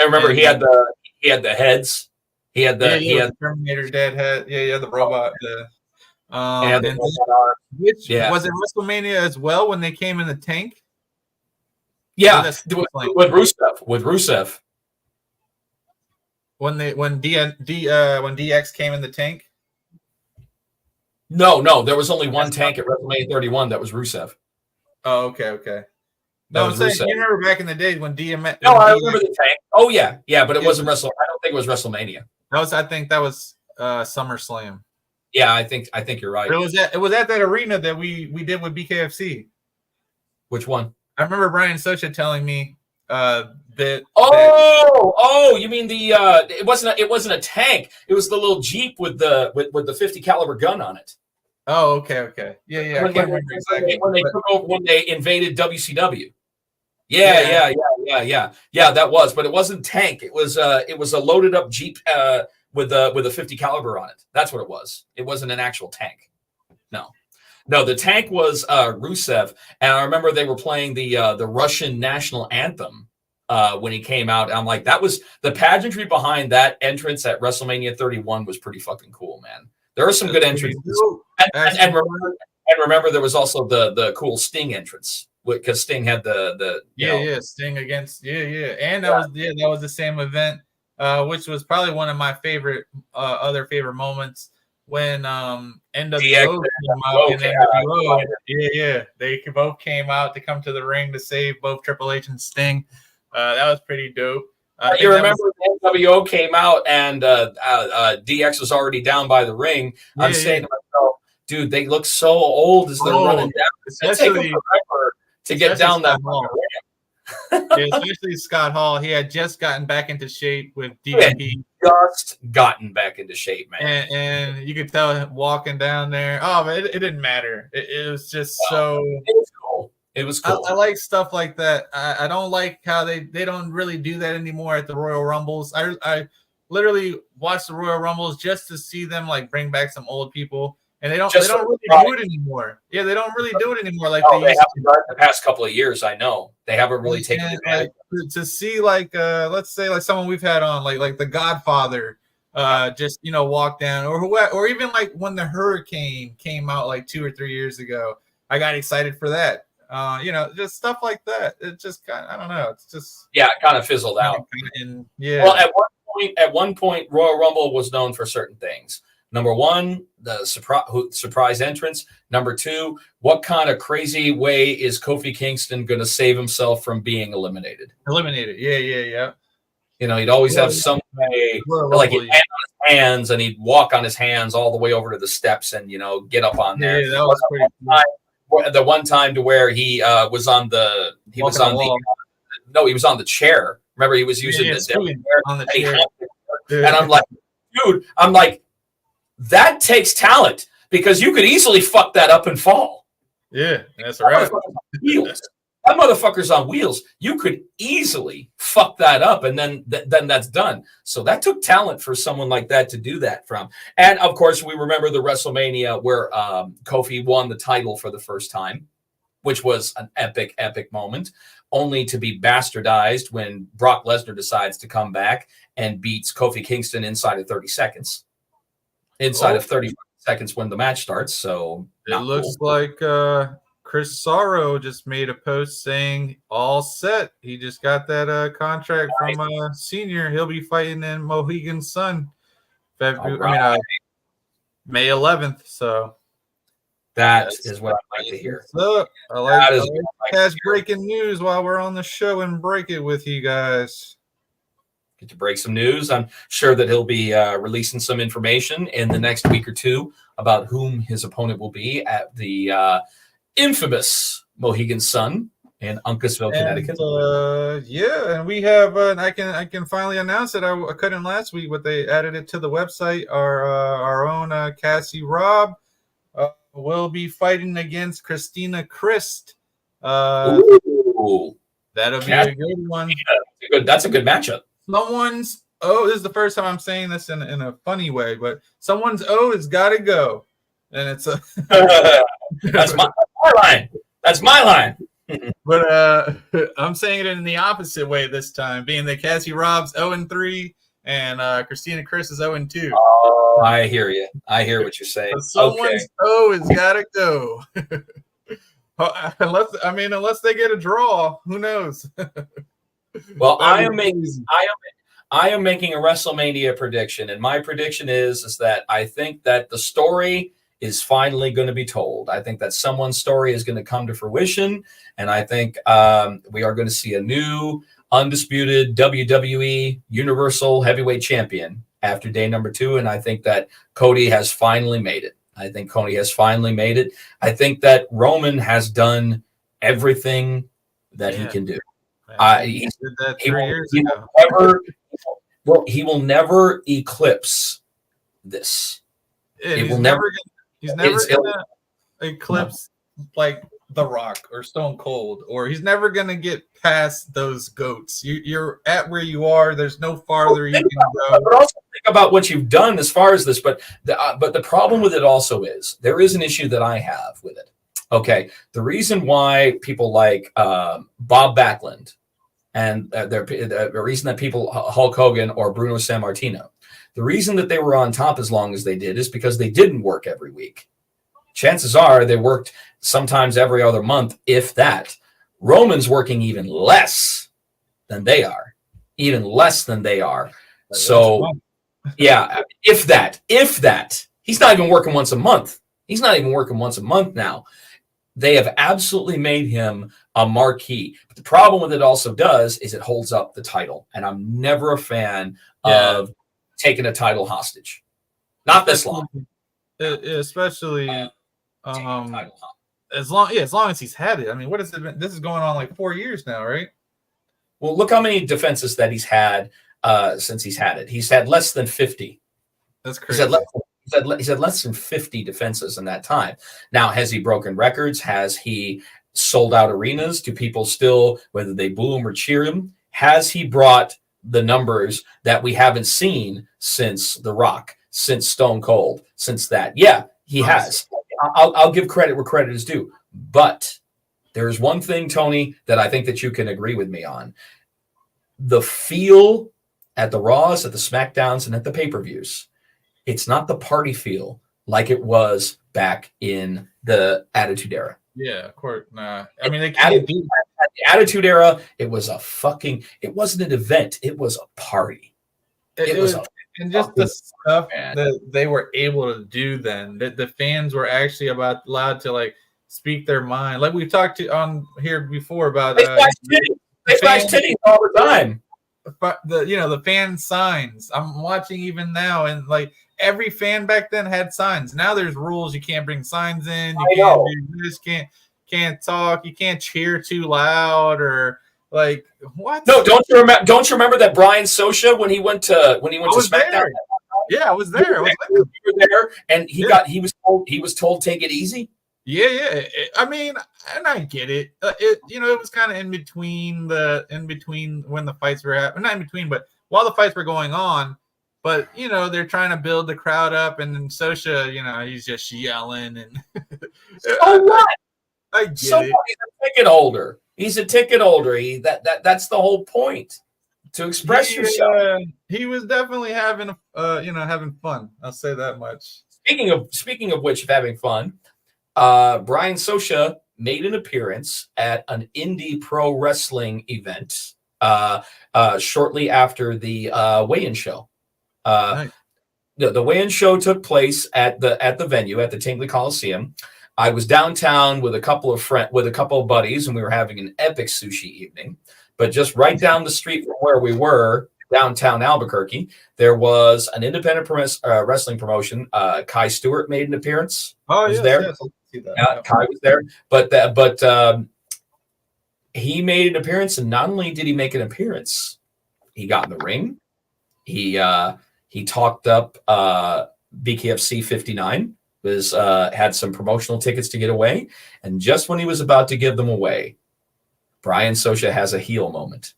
remember he had the heads. He had the Terminator dead head. Yeah, the robot. Was it WrestleMania as well when they came in the tank? Yeah, with Rusev. When DX came in the tank. No, there was only one tank at WrestleMania 31 that was Rusev. Oh, okay. No, I'm saying, you remember back in the days when DMX. No, I remember the tank. Oh yeah, but it wasn't Wrestle. I don't think it was WrestleMania. I think that was SummerSlam. Yeah, I think you're right. It was at that arena that we did with Bkfc. Which one? I remember Brian Socha telling me that. Oh, you mean the it wasn't a tank. It was the little Jeep with the 50 caliber gun on it. Oh, okay. Yeah. I can't remember exactly. When they invaded WCW. Yeah. That was, but it wasn't tank. It was a loaded up Jeep with a 50 caliber on it. That's what it was. It wasn't an actual tank. No, the tank was Rusev, and I remember they were playing the Russian national anthem when he came out. I'm like, that was the pageantry behind that entrance at WrestleMania 31 was pretty fucking cool, man. There are some good entrances, and remember there was also the cool Sting entrance, because Sting had the Sting against and that was the same event, which was probably one of my favorite other favorite moments when NWO came out and NWO. They both came out to come to the ring to save both Triple H and Sting. That was pretty dope. You remember NWO came out and DX was already down by the ring. I'm saying to myself, dude, they look so old as they're running down. It takes them forever to get down that long. Yeah, especially Scott Hall. He had just gotten back into shape with He had DDP. just gotten back into shape, man. And you could tell him walking down there. Oh, man, it didn't matter. It was just so. It was cool. It was cool. I like stuff like that. I don't like how they don't really do that anymore at the Royal Rumbles. I literally watch the Royal Rumbles just to see them like bring back some old people, and they don't really do it anymore. Yeah, they don't really do it anymore like they used to. The past couple of years. I know they haven't really taken advantage. Like, to see like let's say like someone we've had on like the Godfather. Just walk down, or even like when the Hurricane came out like 2 or 3 years ago, I got excited for that. Just stuff like that. It just kind of, I don't know. It's just it kind of fizzled out. Well, at one point, Royal Rumble was known for certain things. Number one, the surprise entrance. Number two, what kind of crazy way is Kofi Kingston going to save himself from being eliminated? Yeah. He'd always have some way, like he'd land on his hands and he'd walk on his hands all the way over to the steps and get up on there. Yeah, that was pretty cool. The one time to where he was on the chair. Remember, he was using the chair on the chair. And I'm like, that takes talent because you could easily fuck that up and fall. Yeah, that's right. That motherfucker's on wheels. You could easily fuck that up, and then that's done. So that took talent for someone like that to do that from. And of course, we remember the WrestleMania where Kofi won the title for the first time, which was an epic moment, only to be bastardized when Brock Lesnar decides to come back and beats Kofi Kingston inside of 30 seconds. Inside of 30 seconds when the match starts. So it looks like Chris Sorrow just made a post saying all set. He just got that contract from Senior. He'll be fighting in Mohegan Sun May 11th. So that is what I like to hear. I like catch breaking news while we're on the show and break it with you guys. Get to break some news. I'm sure that he'll be releasing some information in the next week or two about whom his opponent will be at the infamous Mohegan Sun in Uncasville, Connecticut. And we have I can finally announce it. I couldn't last week, but they added it to the website. Our own Cassie Robb will be fighting against Christina Christ. Ooh, that'll be a good one. That's a good matchup. This is the first time I'm saying this in a funny way, but someone's has got to go, and it's a that's my line. That's my line. But I'm saying it in the opposite way this time, being that Cassie Robb's 0-3 and Christina Chris is 0-2. Oh, I hear you. I hear what you're saying. But someone's has got to go. Unless they get a draw, who knows? Well, I am making a WrestleMania prediction, and my prediction is that I think that the story is finally going to be told. I think that someone's story is going to come to fruition, and I think we are going to see a new undisputed WWE Universal Heavyweight Champion after day number 2, and I think that Cody has finally made it. I think that Roman has done everything that he can do. He did that 3 years ago. He will never eclipse this. He's never gonna eclipse like The Rock or Stone Cold, or he's never gonna get past those goats. You're at where you are. There's no farther you can go. But also think about what you've done as far as this. But the problem with it also is there is an issue that I have with it. Okay, the reason why people like Bob Backlund and the reason that people Hulk Hogan or Bruno Sammartino, the reason that they were on top as long as they did is because they didn't work every week. Chances are they worked sometimes every other month, if that. Roman's working even less than they are. So, yeah, if that. He's not even working once a month. Now. They have absolutely made him a marquee. But the problem with it also is it holds up the title. And I'm never a fan of taking a title hostage. Not this long. Especially as long as he's had it. I mean, what has it been? This is going on like 4 years now, right? Well, look how many defenses that he's had since he's had it. He's had less than 50. That's crazy. He's had less than 50 defenses in that time. Now, has he broken records? Has he sold out arenas? Do people still, whether they boo him or cheer him? Has he brought the numbers that we haven't seen since The Rock, since Stone Cold, since that? Yeah, he has. I'll give credit where credit is due. But there's one thing, Tony, that I think that you can agree with me on. The feel at the Raws, at the SmackDowns, and at the pay-per-views, it's not the party feel like it was back in the Attitude Era. Yeah, of course. Nah. I mean, the Attitude Era, it wasn't an event. It was a party. And just the stuff that they were able to do then, that the fans were actually allowed to like speak their mind. Like we've talked to on here before about they flash titties all the time. But the fan signs. I'm watching even now, and like every fan back then had signs. Now there's rules. You can't bring signs in. You can't do this. Can't talk. You can't cheer too loud or like what? No, don't you remember that Brian Sosha when he went to SmackDown? There. Yeah, I was there. You were there, and he was told take it easy. Yeah. I mean, and I get it. It was kind of in between when the fights were happening. Not in between, but while the fights were going on. But they're trying to build the crowd up, and then Sosha, he's just yelling and. So what? I get it. He's a ticket holder. He's a ticket holder. That's the whole point. To express yourself. He was definitely having having fun. I'll say that much. Speaking of which, of having fun. Brian Sosha made an appearance at an indie pro wrestling event shortly after the weigh-in show. Nice. The weigh-in show took place at the venue at the Tingley Coliseum. I was downtown with a couple of buddies, and we were having an epic sushi evening. But just right down the street from where we were, downtown Albuquerque, there was an independent wrestling promotion. Kai Stewart made an appearance. Oh, was there. Yes. See that. Kai was there, but he made an appearance, and not only did he make an appearance, he got in the ring. He talked up BKFC 59. Had some promotional tickets to get away, and just when he was about to give them away, Brian Sosha has a heel moment.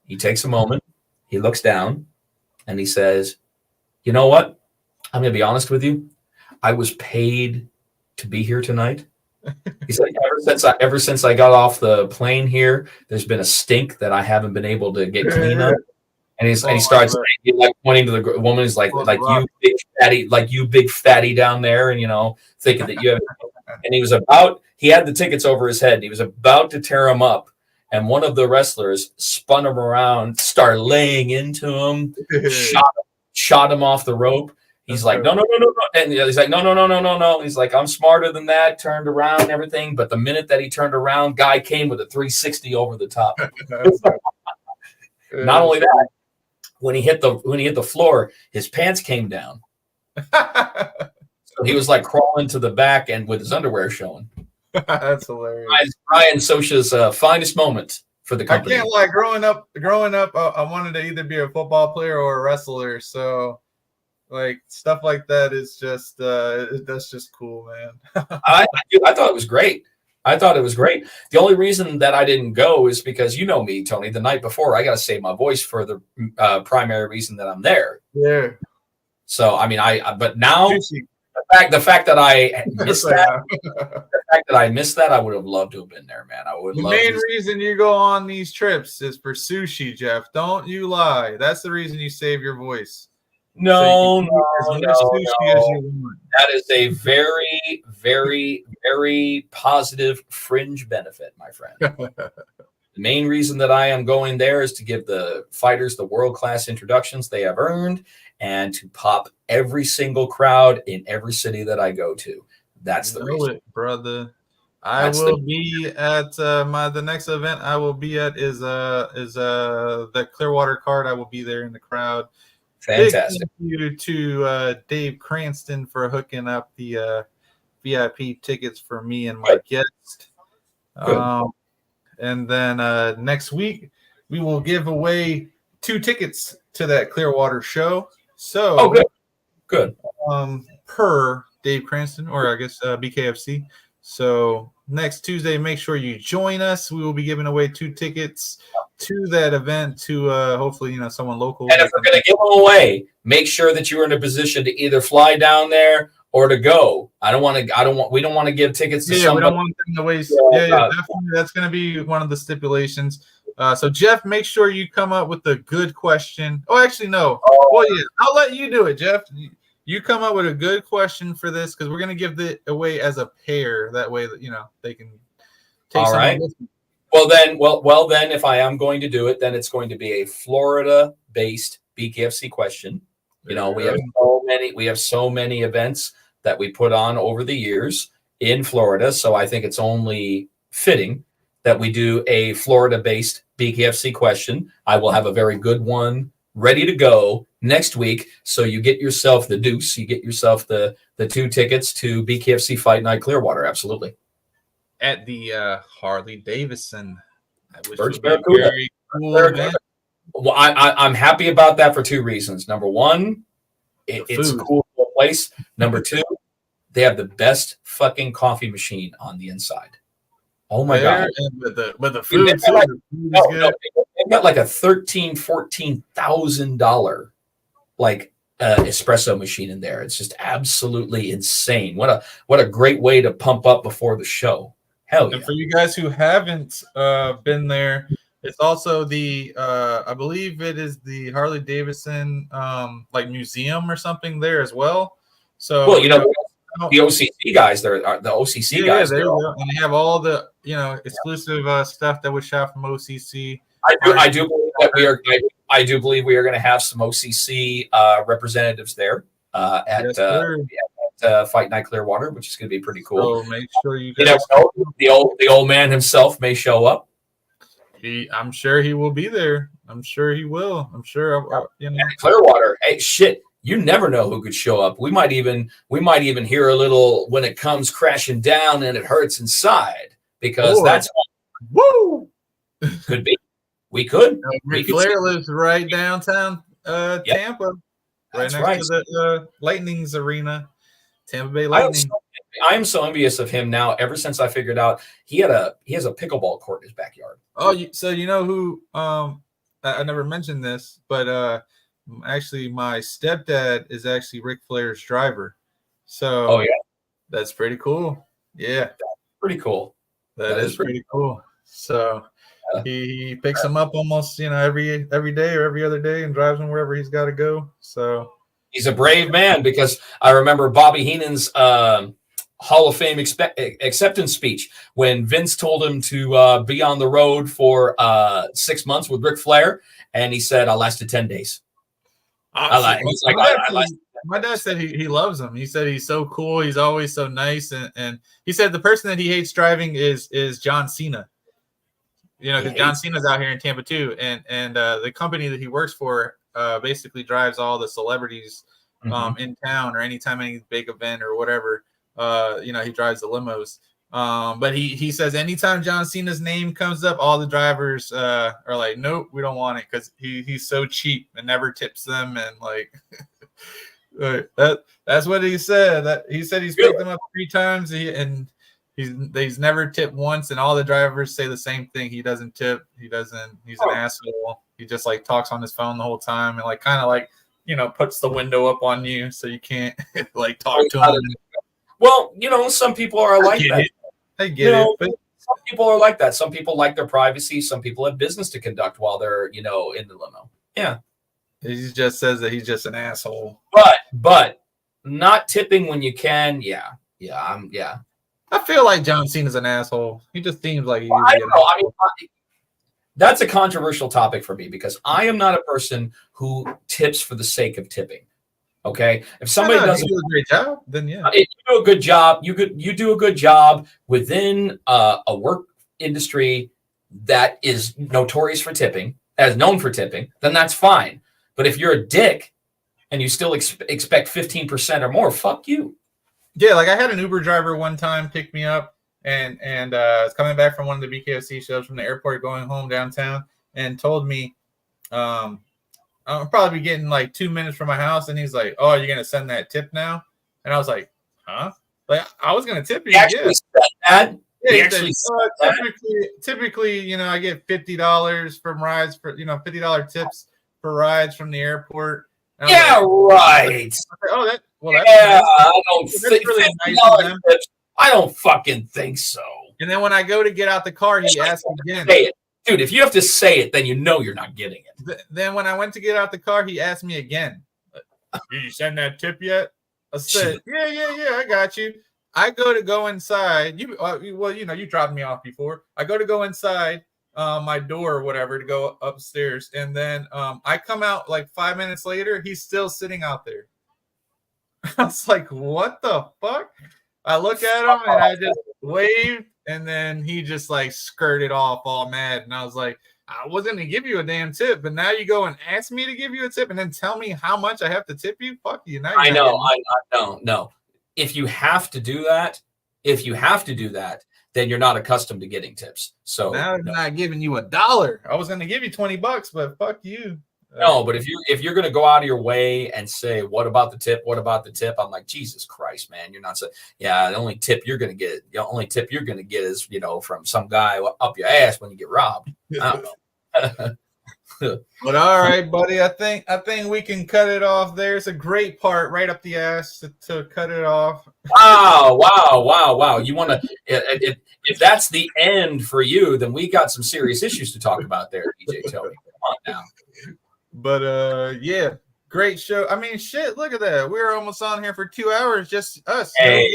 He takes a moment, he looks down, and he says, "You know what? I'm going to be honest with you. I was paid to be here tonight." He's like, ever since I got off the plane here, there's been a stink that I haven't been able to get clean up. And he starts like pointing to the woman. He's like you big fatty, big fatty down there, and thinking that you have. And he had the tickets over his head. And he was about to tear him up, and one of the wrestlers spun him around, started laying into him, shot him off the rope. He's like, no, and he's like, no. He's like, I'm smarter than that. Turned around and everything, but the minute that he turned around, guy came with a 360 over the top. Not only that. When he hit the floor, his pants came down. So he was like crawling to the back and with his underwear showing. That's hilarious. Brian Sosha's finest moment for the company. I can't lie. Growing up, I wanted to either be a football player or a wrestler. So, like stuff like that is just that's just cool, man. I thought it was great. The only reason that I didn't go is because you know me, Tony. The night before, I got to save my voice for the primary reason that I'm there. Yeah. So I mean, but now the fact that I missed that, I would have loved to have been there, man. The main reason you go on these trips is for sushi, Jeff. Don't you lie. That's the reason you save your voice. No. That is a very, very, very positive fringe benefit, my friend. The main reason that I am going there is to give the fighters the world-class introductions they have earned and to pop every single crowd in every city that I go to. That's the reason. Brother. I will be at the next event I will be at is the Clearwater card. I will be there in the crowd. Fantastic. Big thank you to Dave Cranston for hooking up the VIP tickets for me and my guest. And then next week we will give away 2 tickets to that Clearwater show. So, good. Per Dave Cranston, or I guess Bkfc. So next Tuesday, make sure you join us. We will be giving away 2 tickets to that event to hopefully someone local. And if we're going to give them away, make sure that you're in a position to either fly down there or to go. We don't want to give tickets to somebody. We don't want them to waste. Definitely. That's going to be one of the stipulations. So Jeff, make sure you come up with a good question. Oh, actually, no. Well, yeah, I'll let you do it, Jeff. You come up with a good question for this because we're going to give it away as a pair. That way that they can take. All right. Well then, if I am going to do it, then it's going to be a Florida-based BKFC question. We have so many events that we put on over the years in Florida, so I think it's only fitting that we do a Florida-based BKFC question. I will have a very good one ready to go next week. So you get yourself the deuce, you get yourself the 2 tickets to BKFC Fight Night Clearwater. Absolutely. At the Harley Davidson. Very cool event. Well, I'm happy about that for 2 reasons. Number one, it's a cool place. Number 2, they have the best fucking coffee machine on the inside. Oh my god! But the food too. They've got like a $13,000-$14,000 espresso machine in there. It's just absolutely insane. What a great way to pump up before the show. Hell yeah! And for you guys who haven't been there, it's also the I believe it is the Harley Davidson museum or something there as well. So the OCC guys, the OCC guys. There and they have all the exclusive stuff that was shot from OCC. I do believe we are going to have some OCC representatives there at Fight Night Clearwater, which is going to be pretty cool. So make sure you guys the old man himself may show up. I'm sure he will be there. I'm sure he will. I'm sure Clearwater. Hey, shit. You never know who could show up. We might even hear a little when it comes crashing down and it hurts inside, because that's woo. Could be. We could. Ric Flair lives right downtown Tampa, right next to the Lightning's arena, Tampa Bay Lightning. I am so envious of him now. Ever since I figured out he has a pickleball court in his backyard. Oh, so you know who? I never mentioned this, but actually, my stepdad is actually Ric Flair's driver. So, that's pretty cool. Yeah, that's pretty cool. That is pretty cool. So he picks him up almost every day or every other day and drives him wherever he's got to go. So he's a brave man, because I remember Bobby Heenan's Hall of Fame acceptance speech when Vince told him to be on the road for 6 months with Ric Flair, and he said, "I lasted 10 days." My dad said he loves him. He said he's so cool. He's always so nice, and he said the person that he hates driving is John Cena. Because John Cena's out here in Tampa too, and the company that he works for basically drives all the celebrities in town, or anytime any big event or whatever. He drives the limos. But he says anytime John Cena's name comes up, all the drivers are like, nope, we don't want it, because he's so cheap and never tips them, and that's what he said. That he said he's picked them up 3 times, and he's never tipped once, and all the drivers say the same thing. He doesn't tip. He's an asshole. He just talks on his phone the whole time, and kind of puts the window up on you so you can't talk to him. Well, some people are like that. I get it. But some people are like that. Some people like their privacy. Some people have business to conduct while they're, in the limo. Yeah. He just says that he's just an asshole. But not tipping when you can. Yeah. I feel like John Cena's an asshole. He just seems like he. I don't know. I mean, that's a controversial topic for me, because I am not a person who tips for the sake of tipping. Okay, if somebody does a great job, then if you do a good job, you do a good job within a work industry that is notorious for tipping, as known for tipping, then that's fine. But if you're a dick and you still expect 15% or more, fuck you. Yeah, I had an Uber driver one time pick me up, and I was coming back from one of the BKFC shows from the airport, going home downtown, and told me, I'll probably be getting like 2 minutes from my house. And he's like, "Oh, you're gonna send that tip now?" And I was like, "Huh?" Like I was gonna tip you. He actually said that. Yeah, He actually said that. typically, you know, I get $50 from rides for, you know, $50 tips for rides from the airport. Yeah, like, right. Oh, that's yeah, nice. I don't think really nice tips. I don't fucking think so. And then when I go to get out the car, he asked again. Say it. Dude, if you have to say it, then you know you're not getting it. Then when I went to get out the car, he asked me again, "Did you send that tip yet?" I said, yeah, I got you. I go inside. Well, you know, you dropped me off before. I go inside my door or whatever to go upstairs. And then I come out like 5 minutes later. He's still sitting out there. I was like, what the fuck? I look at him and I just waved. And then he just like skirted off all mad. And I was like, I wasn't going to give you a damn tip, but now you go and ask me to give you a tip and then tell me how much I have to tip you? Fuck you. Now I know. No. If you have to do that, then you're not accustomed to getting tips. So now I'm not giving you $1. I was going to give you $20, but fuck you. No, but if you're going to go out of your way and say, "What about the tip? What about the tip?" I'm like, Jesus Christ, man! You're not saying, "Yeah, the only tip you're going to get is, you know, from some guy up your ass when you get robbed." I don't know. But all right, buddy. I think we can cut it off there. It's a great part right up the ass to cut it off. Wow. You want to? If that's the end for you, then we got some serious issues to talk about there, DJ Tony. Come on now. But yeah, great show. I mean, shit, look at that. We're almost on here for 2 hours, just us. Hey,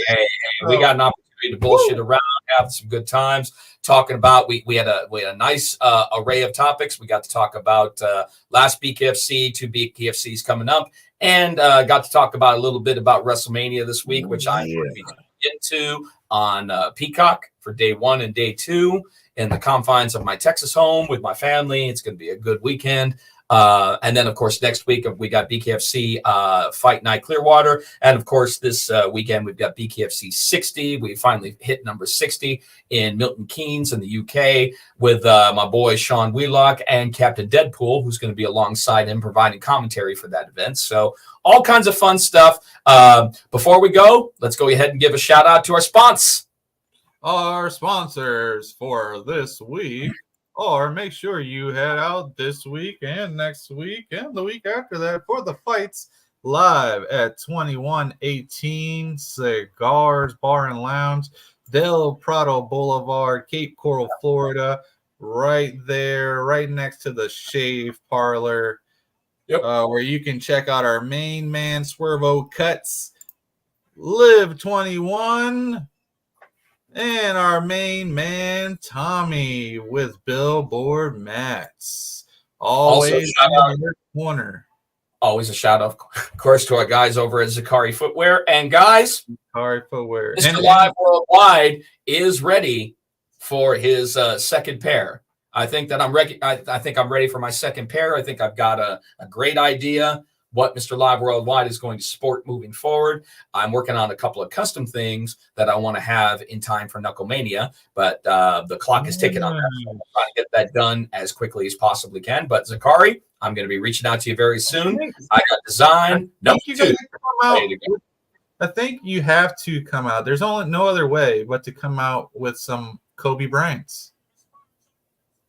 we got an opportunity to bullshit around, have some good times talking about. We had a nice array of topics. We got to talk about last Bkfc, 2 Bkfcs coming up, and got to talk about a little bit about WrestleMania this week, which I'm going to be into on Peacock for day 1 and day 2 in the confines of my Texas home with my family. It's going to be a good weekend. And then, of course, next week we got Bkfc Fight Night Clearwater. And, of course, this weekend we've got Bkfc 60. We finally hit number 60 in Milton Keynes in the UK with my boy Sean Wheelock and Captain Deadpool, who's going to be alongside him providing commentary for that event. So all kinds of fun stuff. Before we go, let's go ahead and give a shout out to our sponsors. Our sponsors for this week. Or make sure you head out this week and next week and the week after that for the fights live at 2118 Cigars Bar and Lounge, Del Prado Boulevard, Cape Coral, Florida. Right there, right next to the Shave Parlor. Yep. Where you can check out our main man, Swervo Cuts, Live 21. And our main man, Tommy, with Billboard Mats. Always in your corner. Always a shout out, of course, to our guys over at Zakari Footwear. And guys, Zakari Footwear. Mr. Live Worldwide is ready for his second pair. I think that I'm ready. I think I'm ready for my second pair. I think I've got a great idea what Mr. Live Worldwide is going to sport moving forward. I'm working on a couple of custom things that I want to have in time for Knucklemania, but the clock is ticking on that. So I'm trying to get that done as quickly as possibly can. But Zakari, I'm going to be reaching out to you very soon. I got design number 2. I think you have to come out. There's only no other way but to come out with some Kobe Bryants.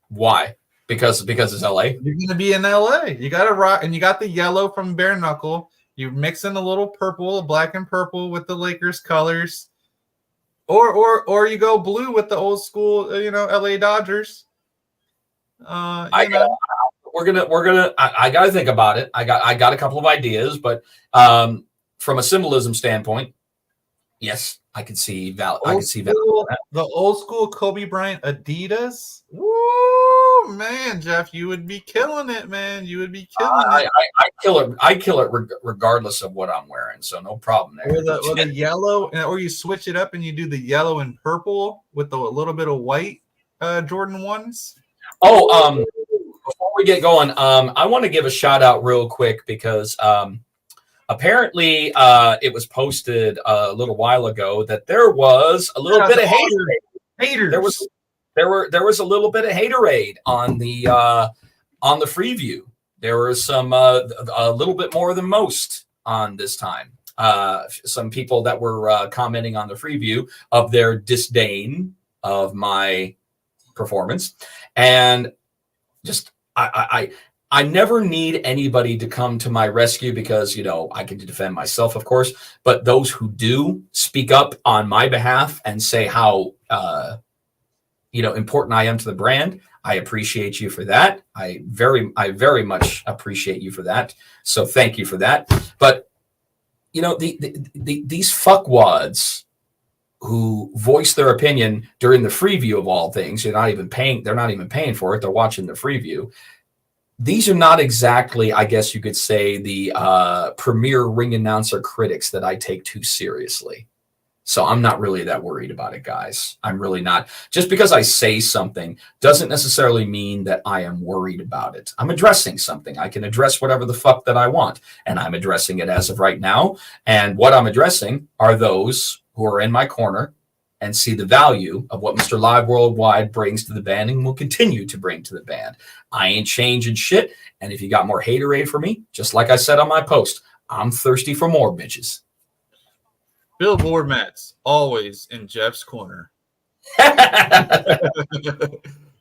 Why? Because it's LA. You're gonna be in LA. You got to rock, and you got the yellow from Bare Knuckle. You mix in a little purple, black and purple with the Lakers colors, or you go blue with the old school, LA Dodgers. I got to think about it. I got a couple of ideas, but from a symbolism standpoint, yes, I can see that. The old school Kobe Bryant Adidas. Woo, man, Jeff, you would be killing it, man. You would be killing it. I kill it regardless of what I'm wearing, so no problem there. Or the yellow, or you switch it up and you do the yellow and purple with a little bit of white Jordan 1s. Oh, before we get going, I want to give a shout out real quick because apparently, it was posted a little while ago that there was a little bit of haters. Haters. There was a little bit of haterade on the on the Freeview, there were some a little bit more than most on this time. Some people that were commenting on the Freeview of their disdain of my performance, and just I never need anybody to come to my rescue because, I can defend myself, of course, but those who do speak up on my behalf and say how, important I am to the brand, I appreciate you for that. I very much appreciate you for that. So thank you for that. But, these fuckwads who voice their opinion during the Freeview of all things, they're not even paying for it. They're watching the Freeview. These are not exactly, I guess you could say, the premier ring announcer critics that I take too seriously. So I'm not really that worried about it, guys. I'm really not. Just because I say something doesn't necessarily mean that I am worried about it. I'm addressing something. I can address whatever the fuck that I want, and I'm addressing it as of right now. And what I'm addressing are those who are in my corner and see the value of what Mr. Live Worldwide brings to the band and will continue to bring to the band. I ain't changing shit. And if you got more haterade for me, just like I said on my post, I'm thirsty for more, bitches. Billboard Mats, always in Jeff's corner. That's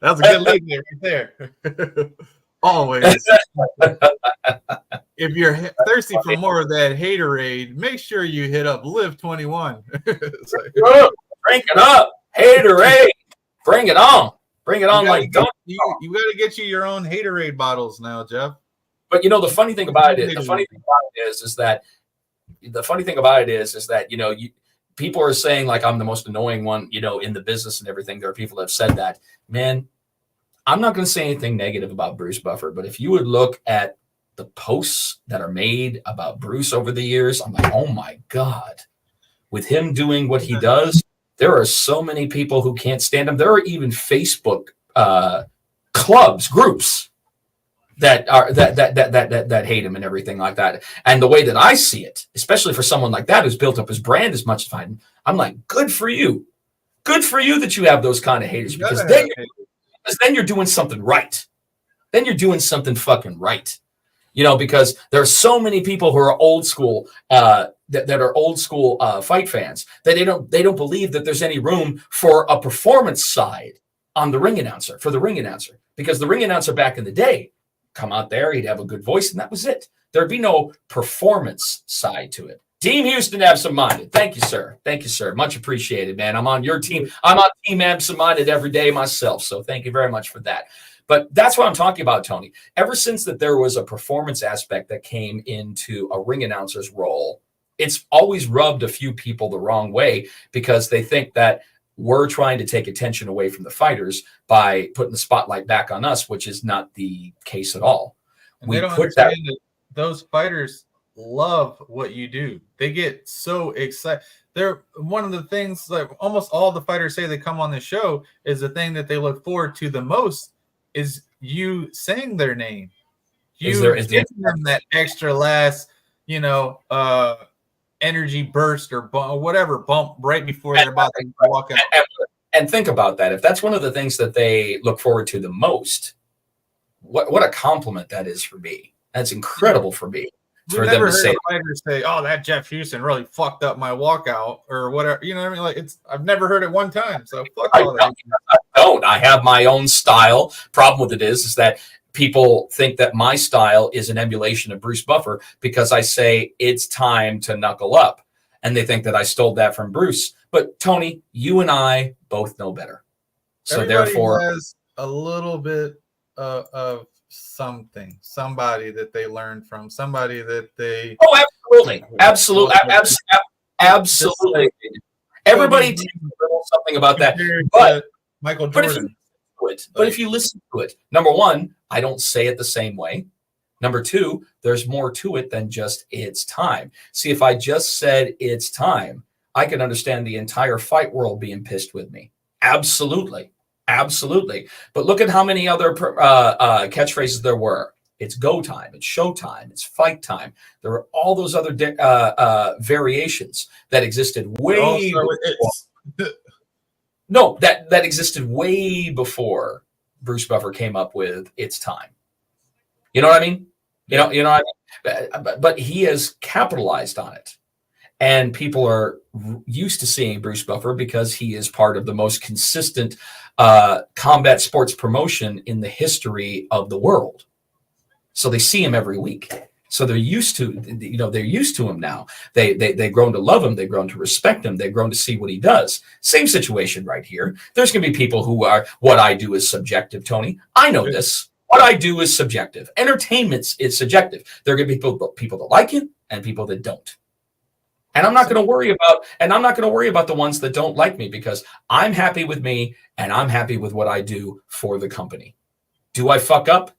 a good lead there right there. Always. If you're thirsty for more of that haterade, make sure you hit up Live 21. Drink it up, haterade. Bring it on. Bring it on like don't. You got to get you your own haterade bottles now, Jeff. But the funny thing about it is that people are saying like I'm the most annoying one, in the business and everything. There are people that have said that. Man, I'm not going to say anything negative about Bruce Buffer, but if you would look at the posts that are made about Bruce over the years, I'm like, oh my God, with him doing what he does, there are so many people who can't stand him. There are even Facebook groups that hate him and everything like that. And the way that I see it, especially for someone like that who's built up his brand as much as I'm like, good for you. Good for you that you have those kind of haters, because then you're doing something right. Then you're doing something fucking right. Because there are so many people who are old school, that are old school fight fans, that they don't believe that there's any room for a performance side on the ring announcer, because the ring announcer back in the day, come out there, he'd have a good voice, and that was it. There'd be no performance side to it. Team Houston Absent-Minded. Thank you, sir. Thank you, sir. Much appreciated, man. I'm on your team. I'm on Team Absent-Minded every day myself, so thank you very much for that. But that's what I'm talking about, Tony. Ever since that there was a performance aspect that came into a ring announcer's role, it's always rubbed a few people the wrong way, because they think that we're trying to take attention away from the fighters by putting the spotlight back on us, which is not the case at all. And they don't understand that those fighters love what you do. They get so excited. They're one of the things, like almost all the fighters say they come on the show, is the thing that they look forward to the most is you saying their name. Is giving them that extra last, energy burst or whatever bump right before they're about to walk out. And think about that. If that's one of the things that they look forward to the most, what a compliment that is for me. That's incredible for me. For them to say, fighters say, "Oh, that Jeff Houston really fucked up my walkout," or whatever. You know what I mean? Like, I've never heard it one time. So fuck all that. I have my own style. Problem with it is that people think that my style is an emulation of Bruce Buffer because I say it's time to knuckle up, and they think that I stole that from Bruce. But Tony, you and I both know better. So everybody therefore, has a little bit of somebody that they learned from, somebody that they. Oh, absolutely. Everybody takes a little something about that, but Michael Jordan. But if you listen to it, number one, I don't say it the same way. Number two, there's more to it than just it's time. See, if I just said it's time, I can understand the entire fight world being pissed with me. Absolutely. But look at how many other catchphrases there were. It's go time. It's show time. It's fight time. There are all those other variations that existed way before. No, that existed way before Bruce Buffer came up with it's time. You know what I mean? You know what I mean? But he has capitalized on it. And people are used to seeing Bruce Buffer because he is part of the most consistent combat sports promotion in the history of the world. So they see him every week. So they're used to, they're used to him now. They've grown to love him. They've grown to respect him. They've grown to see what he does. Same situation right here. There's going to be people who are, what I do is subjective, Tony. I know this. What I do is subjective. Entertainment is subjective. There are going to be people that like it and people that don't. And I'm not going to worry about the ones that don't like me, because I'm happy with me and I'm happy with what I do for the company. Do I fuck up?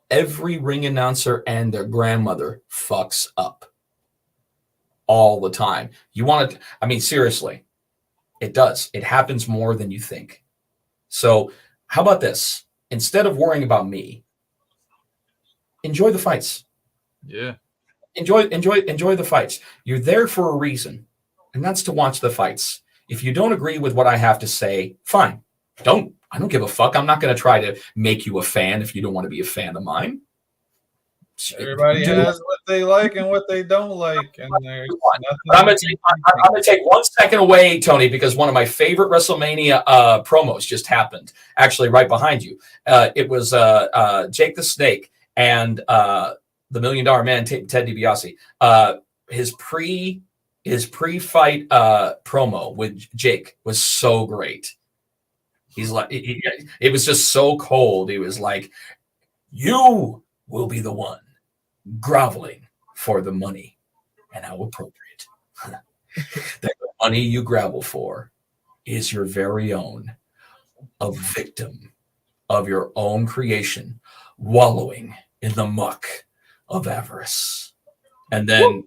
Every ring announcer and their grandmother fucks up all the time. You want to, I mean, seriously, it does. It happens more than you think. So how about this? Instead of worrying about me, enjoy the fights. Yeah. Enjoy the fights. You're there for a reason, and that's to watch the fights. If you don't agree with what I have to say, fine. I don't give a fuck. I'm not going to try to make you a fan if you don't want to be a fan of mine. Everybody has what they like and what they don't like, and there's I'm going to take 1 second away, Tony, because one of my favorite WrestleMania promos just happened. Actually, right behind you, it was Jake the Snake and the $1 Million Man, Ted DiBiase. His pre-fight promo with Jake was so great. He's like, it was just so cold. He was like, "You will be the one groveling for the money, and how appropriate. That the money you grovel for is your very own, a victim of your own creation, wallowing in the muck of avarice." And then,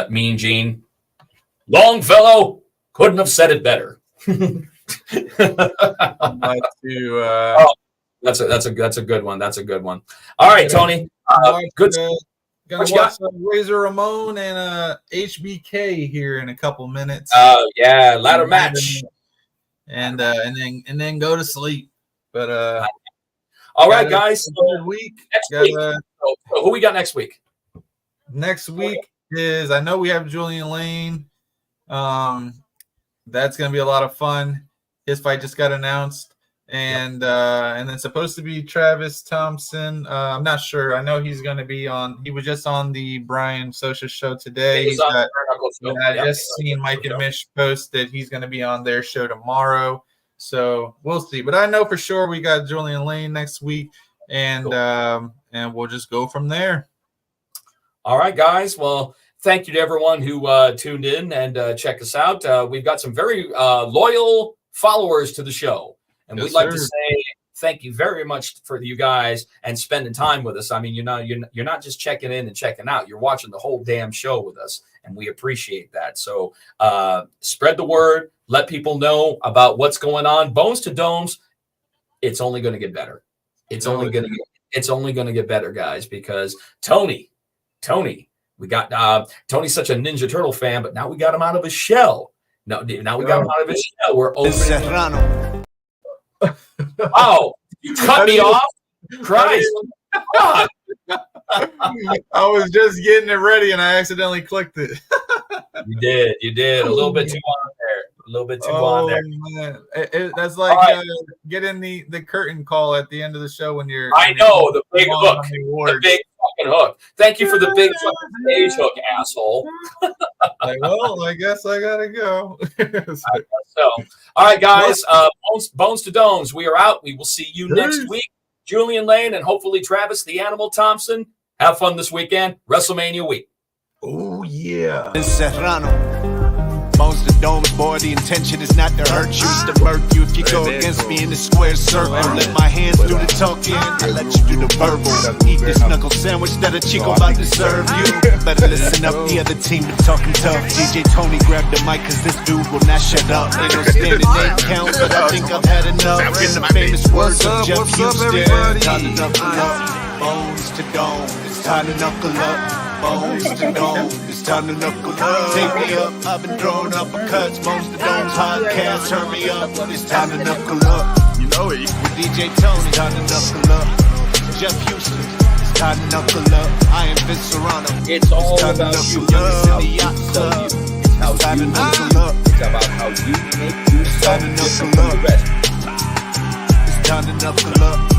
Mean Gene, Longfellow couldn't have said it better. That's a good one. That's a good one. All right, Tony. Good. Gonna watch Razor Ramon and HBK here in a couple minutes. Yeah, ladder match, and then go to sleep. But all right, guys. Good week. Who we got next week? Next week is, I know we have Julian Lane. That's gonna be a lot of fun. His fight just got announced, and then supposed to be Travis Thompson. I'm not sure. I know he's going to be on. He was just on the Brian Socha show today. I just seen Mike and Mish post that he's going to be on their show tomorrow. So we'll see. But I know for sure we got Julian Lane next week, and we'll just go from there. All right, guys. Well, thank you to everyone who tuned in and checked us out. We've got some very loyal followers to the show, and we'd like to say thank you very much for you guys and spending time with us. I mean, you're not just checking in and checking out. You're watching the whole damn show with us, and we appreciate that. So spread the word. Let people know about what's going on. Bones to Domes. It's only going to get better. It's only going to get better, guys, because Tony, we got Tony's such a Ninja Turtle fan, but now we got him out of his shell. Now we got him out of his shell. We're opening. Wow, you cut me off, Christ! I was just getting it ready and I accidentally clicked it. You did. A little bit too on there. Man. That's like getting the curtain call at the end of the show when you're. I know, the big hook. The big fucking hook. Thank you for the big fucking stage hook, asshole. Well, I guess I gotta go. So, all right, guys. Bones to Domes. We are out. We will see you next week. Julian Lane and hopefully Travis the Animal Thompson. Have fun this weekend. WrestleMania week. Oh yeah. Bones to Domes, boy, the intention is not to hurt you, it's to murk you. If you go against me in the square circle, let my hands do the talking, I let you do the verbal. Eat this knuckle sandwich that a Chico about to serve you. Better listen up, the other team been talking tough. DJ Tony grab the mic, cause this dude will not shut up. Ain't no standing name count, but I think I've had enough. In the famous words of Jeff Houston, time to knuckle up. Bones to Dome, it's time to knuckle up. Bones to Dome, it's time to knuckle up. Take me up, I've been throwing uppercuts. Bones to Dome podcast, turn me up. It's time to knuckle up. You know it. With DJ Tony, time to knuckle up. Jeff Houston. It's time to knuckle up. I am Vince Serrano. It's all time to about knuckle you. up. It's how In the you yacht sell club. you. It's how It's time to you knuckle up. It's about how you make yourself time to different knuckle from the rest. It's time to knuckle up.